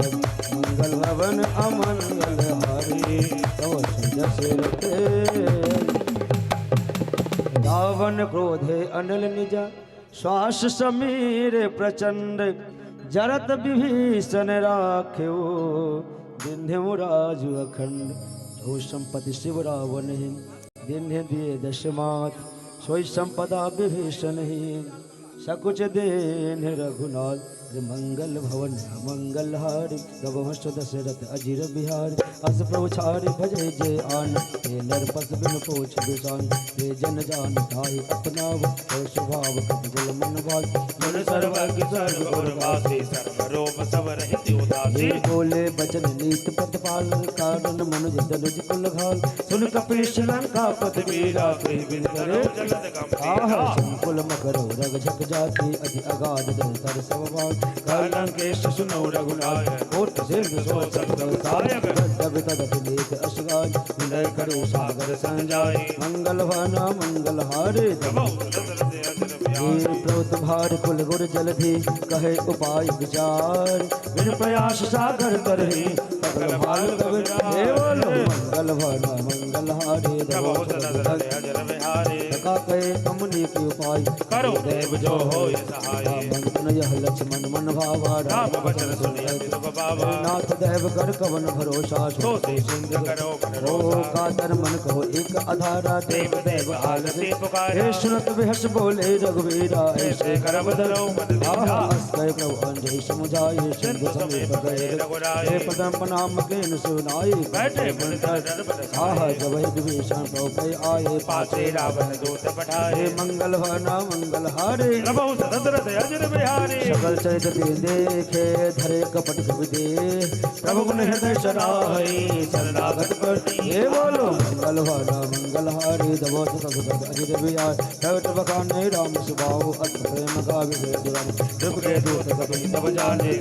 मंगल भवन अमंगल हारी तव जस रावण क्रोधे अनल निज श्वास समीर प्रचंड जरत विभीषण राख्यो दिन्हु राजु अखंड जो संपत्ति शिव रावण दिन्ह दिए दशमात सोई संपदा विभीषण सकुच देन रघुनाथ मंगल भवन मंगल हारि गवंश दशरथ अजिर बिहार अस प्रभु छारि भजे जय आन हे नर पस बिन पोछ बिसान हे जन जान भाई अपनाव हो स्वभाव कपिल मन भाग मन सर्वज्ञ सर्व गुरवासी सर्व रोग सब रहित उदासी बोले बचन नीत प्रतिपाल कारण मनुज दनुज कुल घाल सुन कपीश लंका पति वीरा प्रेम बिन करे जगत गंभीरा आहा संकुल मकरो रग झक जाति अति अगाध दल तर सब भाग लंकेश सुनो रघुनाथ कोट सिंह सो संग सायक तब तदत लेख अशगान विनय करो सागर संजाय मंगल भाना मंगल हारे प्रभुत भार कुल गुर जलधि कहे उपाय विचार बिन प्रयास सागर करहि सकल भाल कबि हे बोलो मंगल भाना मंगल हारे का कहे कमनी के उपाय करो देव जो होय सहाय मंथन यह लक्ष्मण मन भावा राम वचन सुनिए तिलक बाबा नाथ देव कर कवन भरोसा तो से सिंध करो ओ कातर मन कहो एक आधारा देव देव आलती पुकारे हे सुनत बिहस बोले रघुवीरा ऐसे करब धरो मन दीना कहे प्रभु अंजय समुझाए सिंध समेत गए रघुराय हे पदम नाम के न सुनाई बैठे बुलंद आह जब विभीषण प्रभु पे आए पाछे रावण दूत पठाए हे मंगल भाना मंगल हारे प्रभु दशरथ अजिर बिहारी सकल चरित देखे धरे कपट कवि प्रभु गुण हृदय सराहई शरणागत पर हे बोलो मंगल भाना मंगल हारे दबोत सगद अजिर बिहार प्रगट बखाने राम सुभाव अत प्रेम का विवेक दुरान रूप के दूत कपि तब जाने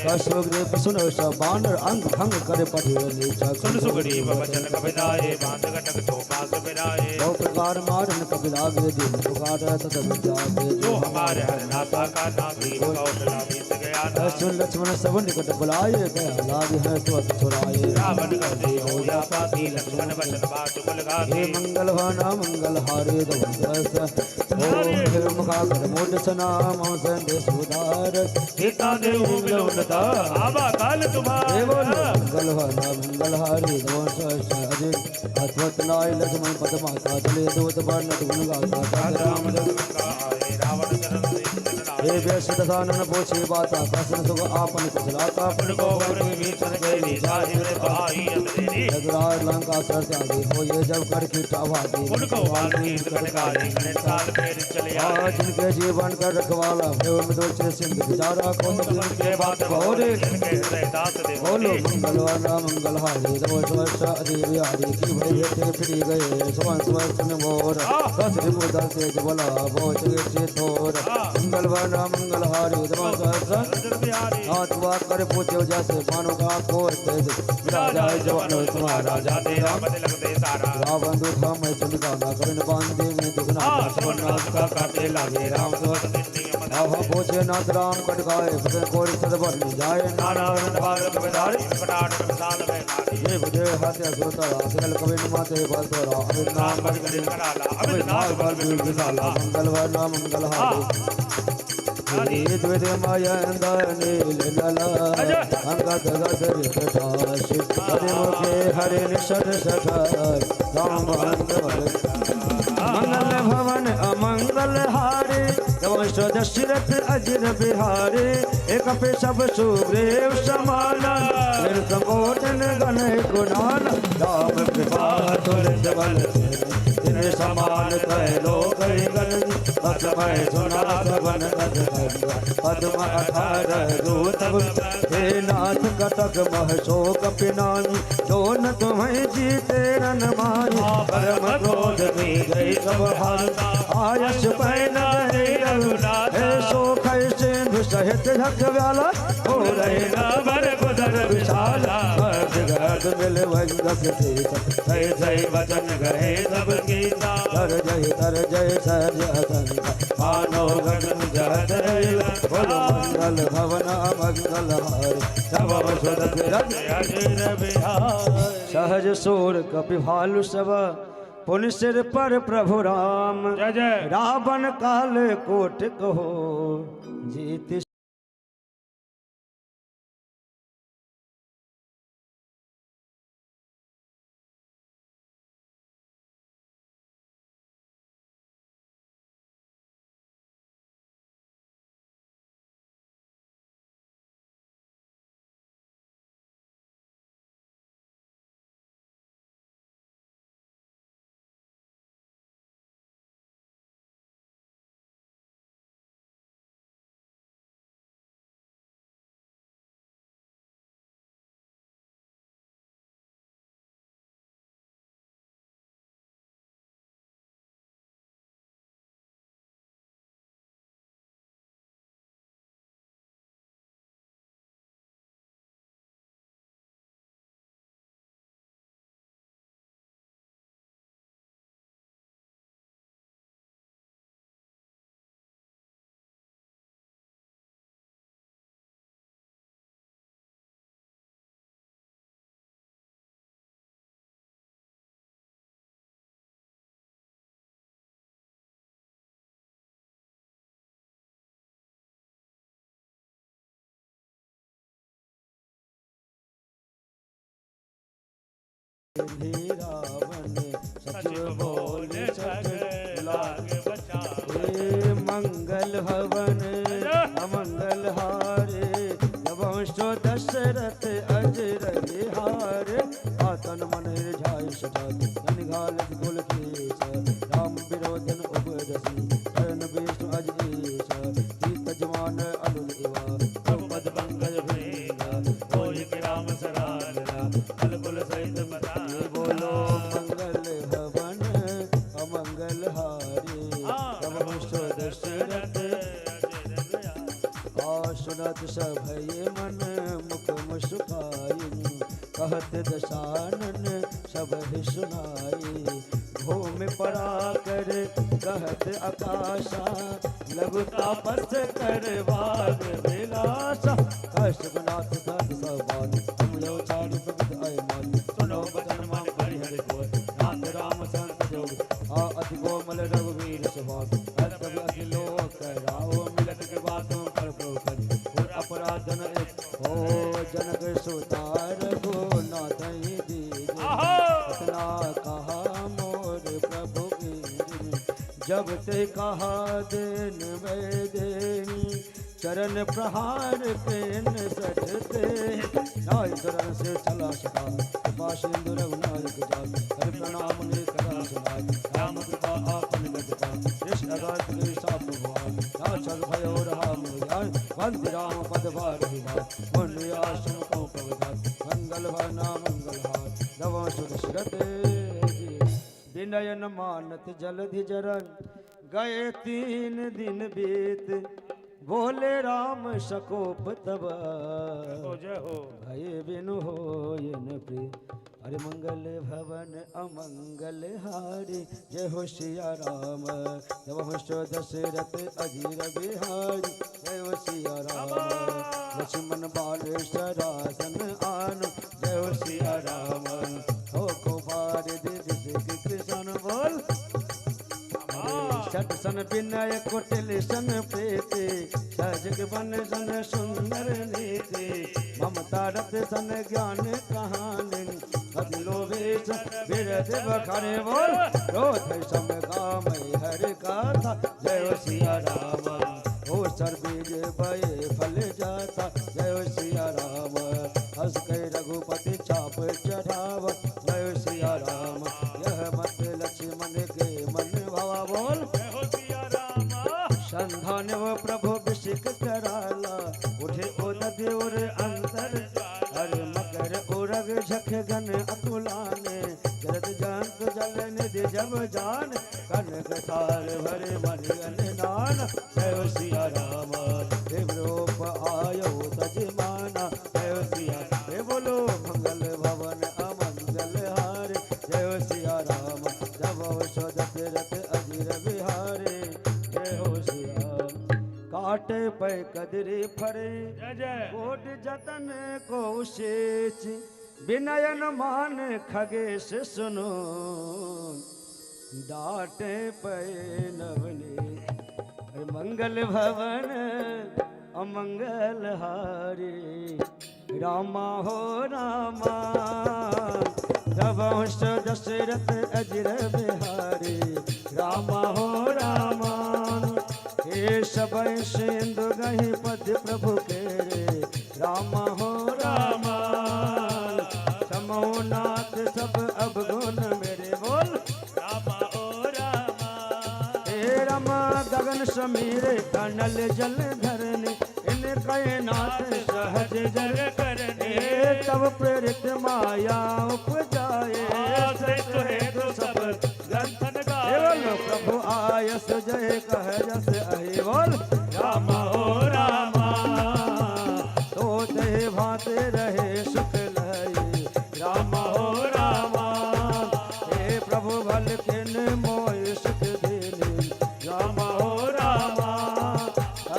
कसुग्रीव सुनो सब बानर अंग भंग करे पढ़े नीचा सुन सुग्रीव वचन कविताए बांध घटक चौपास बिराए दो प्रकार मारन कपिलागे दिन पुकार तत विद्यागे जो हमारे हर नाथा का नाभी कौशला बीत गया था सुन लक्ष्मण सब निकट बुलाए गया लाग है तो छुड़ाए रावण कर दे हो या पाती लक्ष्मण वचन बात कुल हे गाते मंगल भाना मंगल हारे दवंदस ओम हे मुखाकर मोद सना मम संदेश उदार सीता देव मिलौनता आबा काल तुम्हारा हे बोलो मंगल भाना मंगल हारे दवंदस अजय अश्वत नाय लक्ष्मण पद माता चले दूत वर्णत गुण गाता राम आए रावण चरण हे व्यस दशानन पोछे बाता प्रश्न सुख आपन कुशलाता को वर भीतर गए जाहि रे भाई अंधेरी रघुराज लंका सर त्यागे हो ये जब कर की टावादी उनको वाली कटकारी गणित काल फेर चले आए जिनके जीवन कर रखवाला भय में दोचे सिंध विचारा को के बात गौरे जिनके हृदय दास दे बोलो मंगलवाना मंगल हारे दो वर्ष अधीर हारी की भय भेटे फिरी गए सवन सुन मोर दस रिपुदर से जबला बहुत से थोर मंगलवाना मंगल हारे दो वर्ष बिहारी हाथ बात करे पूछो जैसे मानो का कोर तेज विराजा जवान तुम्हारा जाते राम मत लगते सारा रावण दुखा मैं चंद्रा ना करण बांधे में दुखना सबनाथ का काटे लागे राम तो आवा पूछे नाथ राम कटकाए बदन कोर सदबर ले जाए नारायण भारत बधारी पटाट साल में नारी ये बदे हाथे सुरता असगल कविन माते बातोरा अमित नाम नाम बद करे कराला अमित नाम बद करे विशाला मंगल वर्णा मंगल हारे द्वित माया अंदने लला अंगद गदर प्रकाश हरि मुखे हरि निषद सठार राम मंगल भवन अमंगल हारे वंश दशरथ अजर बिहारे एक पे सब सुग्रीव समाना फिर संगोटन गण गुणान राम कृपा तुरंत बल तेरे समान कह लोग गण अक्षमय सुना सबन पद्म अठारह दूत हे नाथ कटक महशोक पिनानी दोन तुम्हें जीते रन मानी परम क्रोध में गई सब हाल आयस पैन हे शोक सिंधु सहित ढक व्याला हो रहे नर कुदर विशाला जगत मिल वंदस जय जय वचन गहे सब गीता तर जय सहज असंग मानो गगन जहत बोलो मंगल भवन मंगल हार सब सहज सोर कपि भालु सब पुन सिर पर प्रभु राम जय जय रावण काल कोट कहो जीत रावण सचिव बोले लागे बचा मंगल भवन अमंगल हारे वंश दशरथ अजर हारे आतन मन जाय सठा निघालत कुल केश राम विरोधन उपदसी धन विष्णु अजेश तीत जमान अनुल इवा पद पंकज भेगा कोई के राम सरारा कल कुल सहित बता बोलो मंगल भवन अमंगल हारे वंश दशरथ सुनत सभय मन मुख मुस्काई कहत दशानन सब सुनाई भूमि परा कर कहत आकाशा लघु तापस कर भाग विलासा कष्टनाथ धन सवान तुम लो चारि प्रगट अयमान सुनो बचन मन हरि को नाथ राम संत जोग अति कोमल रघुवीर सवान अति अति लोक राव मिलत के बातों पर प्रोपन अपराधन एक हो जनक सुतार को नाथ ही दीजिए इतना कहा मोर प्रभु जब ते कहा दिन में देनी चरण प्रहार पेन सटते नाय चरण से चला सका कृपा सिंधु रघुनायक जात हरि प्रणाम ने करा सुनाय राम कृपा आपन गजपा कृष्ण अगात कृष्ण भगवान नाचल भयो रहा मुझान वंदे राम पद भार विभाग पुण्य आश्रम को पवधान मंगल भरना मंगल हार दवा सुदशरथ विनयन मानत जलधि जरन गए 3 दिन बीत बोले राम सकोप तब जय हो भय बिनु हो प्रिय हरे मंगल भवन अमंगल हारी जय हो सिया राम। जब हो दशरथ अजीर बिहारी जय हो सिया राम। लक्ष्मण बाल सरासन आन जय हो सिया राम। हो कुमार दिव्य कृष्ण बोल छठ सन विनय कुटिल सन प्रीति सजग बन सन सुंदर नीति ममता रत सन ज्ञान कहानी अदिलो वेश विरद बखाने बोल क्रोध सम काम हरि गाथा जय हो सिया राम। हो सर्बीज भय फल जाता जय हो सिया राम। हंस के रघुपति चाप चढ़ाव जय हो सिया राम। यह मत लक्ष्मण के मन भावा बोल संधान वो प्रभु विषिक कराला उठे उदद और अंतर हर मकर उरग झख गन अतुलाने जरद जंत जल निधि जब जान कनक थार भरे मन नान जय हो सिया राम। देव रूप आयो तजमाना जय हो सिया हे बोलो मंगल भवन अमंगल हारे जय हो सिया राम। जब हो दशरथ अजीर बिहारे जय हो सिया। काटे पे कदरी फरे कोट जतन को शेष विनयन मान खगेश सुनो डाटे पे नवनी मंगल भवन अमंगल हारी रामा हो रामा। जब दशरथ अजीर बिहारी रामा हो रामा। हे सब सिंधु गही पद प्रभु के रे रामा हो रामा। समोनाथ सब अवगुण मेरे बोल रामा ओ रामा। हे रमा गगन समीरे कनल जल धरने इन कहे नाथ सहज जग करने तब प्रेरित माया उपजाए तो सब ग्रंथन प्रभु आयस जय कह जस अहि बोल रामा ओ रामा। तो ते भाते रहे सुख लई रामा हो रामा। हे प्रभु भल किन मोय सुख देने रामा हो रामा।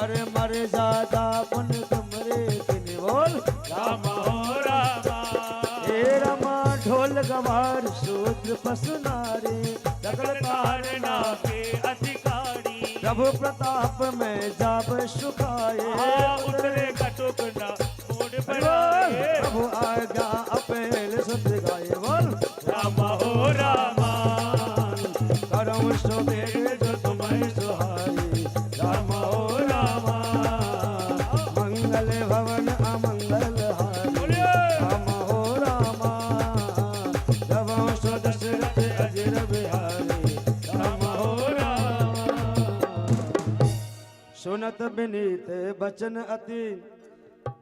अरे मर जादा पुन तुमरे दिन बोल रामा ओ रामा। हे रमा ढोल गवार शूद्र पशु नारी सकल तारना के अधिकारी प्रभु प्रताप में जाब सुखाए उतरे कटुक न मोड़ बनाए। प्रभु आज्ञा अपेल सुध गाए बोल रामा ओ रामा। करऊं सुबेरे जो तुम्हें सुहाई रामा ओ रामा। मंगल भवन अमंगल हारी रामा हो रामा। जब दशरथ अजीर बिहारी रामा हो रामा। सुनत विनीत बचन अति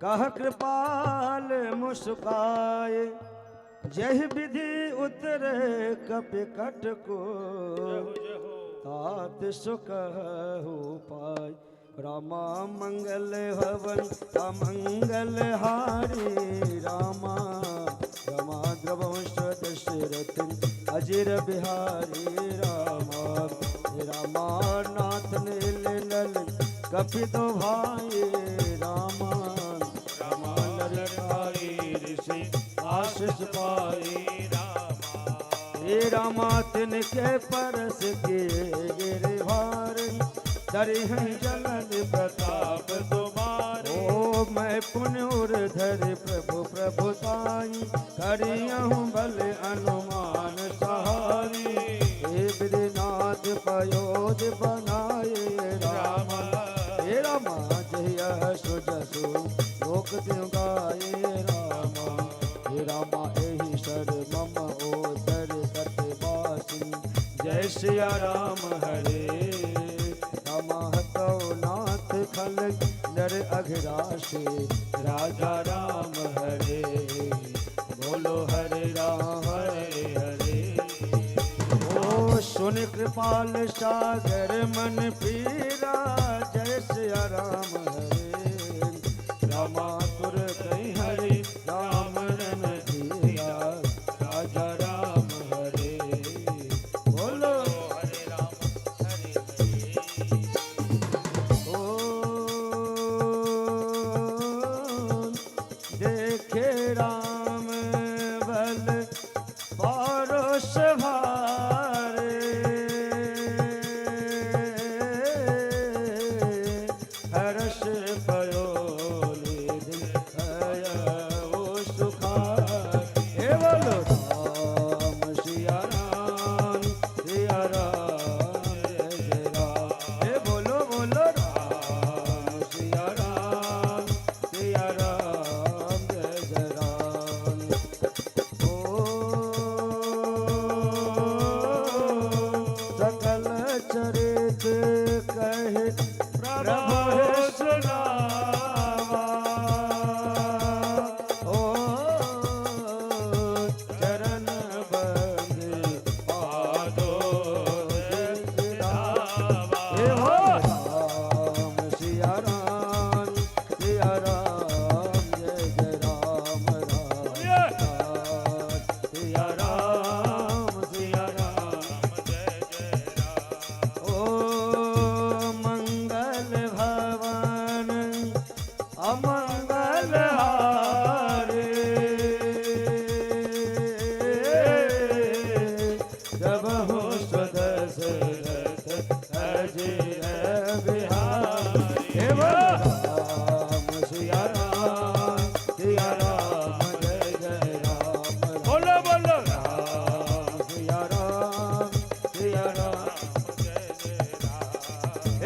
कह कृपाल मुस्काए जय विधि उतरे कपिकट को तात सुख हो पाए। रामा मंगल हवन अमंगल हारी रामा। रामा द्रवंश दशरथ अजीर बिहारी रामा। रामा नाथ नील नल कपित भाई रामा। रामा नरकारी ऋषि आशीष पाई रामा। हे रामा तिनके परस के गिरभार दरिह जलन प्रताप तुम्हारे ओ मैं पुण्य उर्धर प्रभु प्रभुताई करियहूँ बल अनुमान सहारी। हे विधिनाथ पयोध बनाए रामा। हे रामा जय सुजसु लोक त्यों गाए रामा। हे रामा एहि सर मम ओदर तटवासी जय सिया राम हरे। रामा हतो नाथ खल नर अघराशे राजा राम हरे। बोलो हरे राम हरे हरे। ओ सुन कृपाल सागर मन पीरा जय सिया राम हरे। रामा तुर कई हरि राम रन धीरा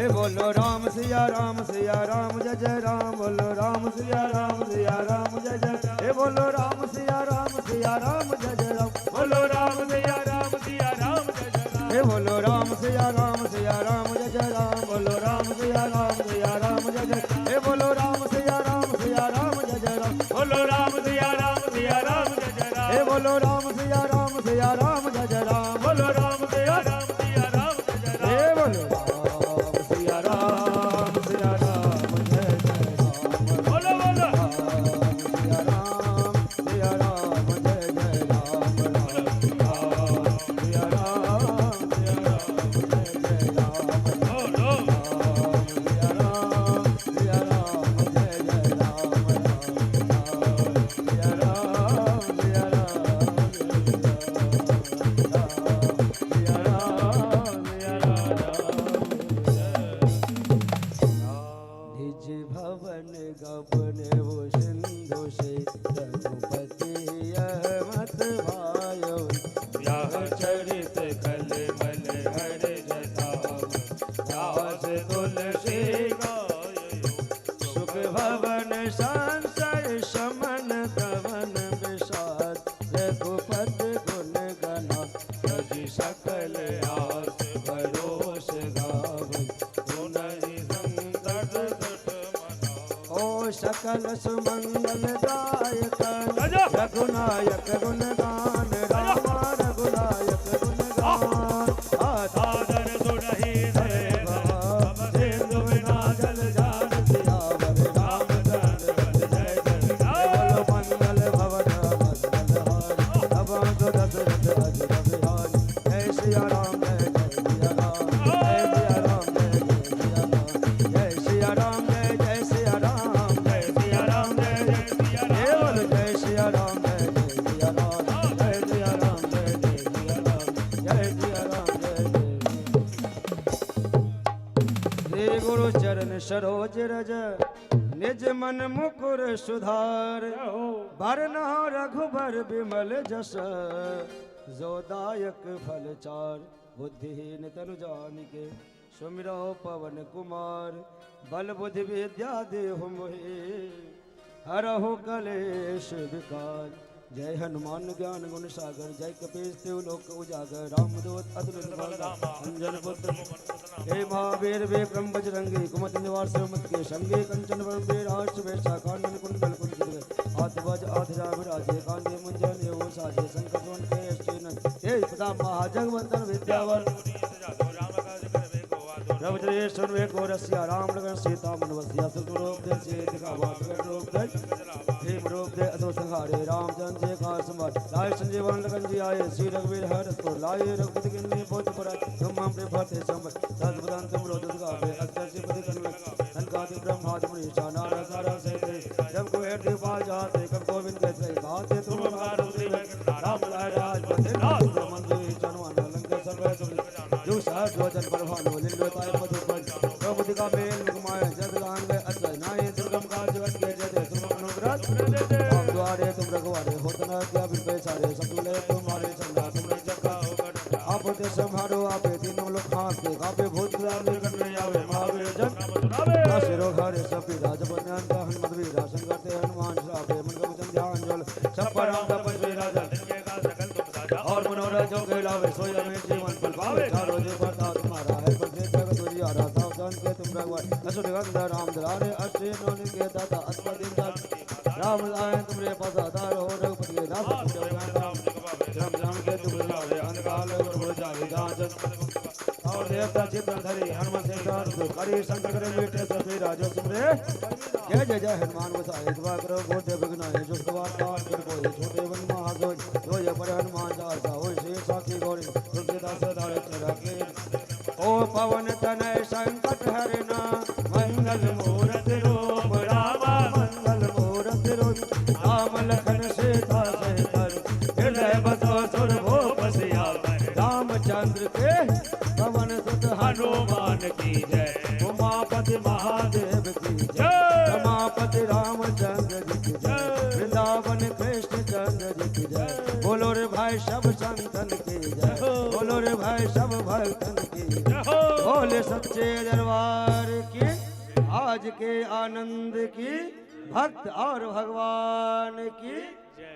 हे बोलो राम सिया राम जय जय राम, बोलो राम सिया राम जय जय, हे बोलो राम सिया राम जय जय राम, बोलो राम सिया राम जय जय राम। हे बोलो राम सिया राम जय जय राम, बोलो राम सिया राम जय जय, हे बोलो राम सिया राम जय जय राम, बोलो राम सिया राम जय जय राम। हे बोलो राम सिया राम जय जय राम, बोलो राम सिया राम जय जय राम। हे बोलो राम सिया राम जय जय राम, बोलो बोलो सिया राम जय जय राम, सिया राम जय जय राम, बोलो सिया राम जय जय राम, सिया राम जय निज भवन गबन वो सिंधु से रघुपति मत भायो, यह चरित कल मल हर जताम, दास तुलसी गायो। सुख भवन संसय समन कवन विषाद, रघुपति गुण गना तजि सकल आस भरोस गावै, सुनहि संकट दुख मनाओ। ओ सकल सुमंगल दायक राजा। रघुनायक गुण गान, रामा रघुनायक गुण गान, सादर सुनहि देव, अब सिंधु बिना जल जान। सियावर रामचंद्र जय जय बोलो मंगल भवन मंगल हारी, अब दशरथ अजित बिहारी, जय सिया राम जय सिया राम, जय सिया राम जय सिया राम, जय सिया राम जय सिया राम, जय सिया राम जय सिया राम। जय सिया राम जय सिया राम, जय सिया राम जय सिया राम, जय सिया राम जय। श्री गुरु चरण सरोज रज, निज मन मुकुर सुधार, वरना रघुबर विमल जस, जो दायक फल चार। बुद्धिहीन तनु जानिके सुमिरो पवन कुमार, बल बुद्धि विद्या देहु मोहि, हरहु कलेश विकार। जय हनुमान ज्ञान गुण सागर, जय कपीस तिहु लोक उजागर, रामदूत अतुलित बल अंजन पुत्र। हे महावीर विक्रम बजरंगी, कुमति निवार सुमति के संगे, कंचन वरण विराज वेशा, कानन कुंडल कुंचित, हाथ वज आध्या विराजे, कांधे मुंजन एवं साजे, शंकर सुवन केशचिन, तेज प्रताप महाजगवंदन विद्यावर। रवि सुनवे को रसिया, राम लगन सीता मन बसिया, सुतरूप दे सीत का वास रूप दे, भीम रूप दे असुर संहारे, रामचंद्र जी का संवार। लाए संजीवन लगन जी आए, श्री रघुवीर हर तो लाए, रघुपति किन्नी बहुत पराय, तुम हम पे भरते संबत, सत बदन तुम रोध गावे, अक्षर से पति कन्वे, संकाति ब्रह्मादि मनीषा, नारद सारा से जब को हेड दीपा जाते, कब गोविंद के से गाते, तुम मारुति राम लाए राजपति, मंदिर चनवान लंका सर्व सुख, जो सहज वचन पर भानु लिंगताय मधुपर, प्रभुति का मेल मुकमाय, जग लांग अचय नाय, दुर्गम काज जगत के जय, तुम अनुग्रह राम द्वारे तुम रघुवारे, होत न क्या बिन पैसारे, सतुले तुम्हारे चंदा तुमने जगा, आप ते संहारो आपे, तीनों लोग खाते, कापे भूत राम निकट में आवे, महावीर जन सिरो घरे सपी राज बन्यान का हनुमत वीरा, संगते हनुमान श्रापे, मन का वचन ध्यान जल, सब पर राम का पश्वे राजा, और मनोरथ जो कहलावे, सोई में जीवन फल पावे, चारों जे परता तुम्हारा है, प्रत्येक जगत तुझियारा, सावधान के तुम रघुवर, असुर गंध राम दुलारे, अष्टे नौनि के दाता, अस्त्र दिन राम आए तुमरे पदाधार हो, रघुपति के दास राम राम के तुम लारे, अंधकाल और जावे जांच, और देवता चित्तन धरे, हनुमान से दास हरि शंकर करे मीठे सफे राजो तुमरे, जय जय जय हनुमान गोसाई, कृपा करो गोते विघ्नाय, जो सवार पाठ कर कोई, छोटे वन महागोई, जो ये पर हनुमान चाहता हो, शेष साखी गौरी, तुलसीदास धारे चढ़ा के, ओ पवन तनय संकट हरना, मंगल मूरत रूप रामा, मंगल मूरत रूप राम लखन सीता सहित, हृदय बसो सुर भूप सियावर, रामचंद्र के पवन सुत हनुमान की जय, उमापति महादेव की जय, रमापति रामचंद्र जी की जय, वृंदावन कृष्ण चंद्र जी की जय, बोलो रे भाई सब संतन की जय, बोलो रे भाई सब भक्तन की जय, बोले सच्चे दरबार की, आज के आनंद की, भक्त और भगवान की। जय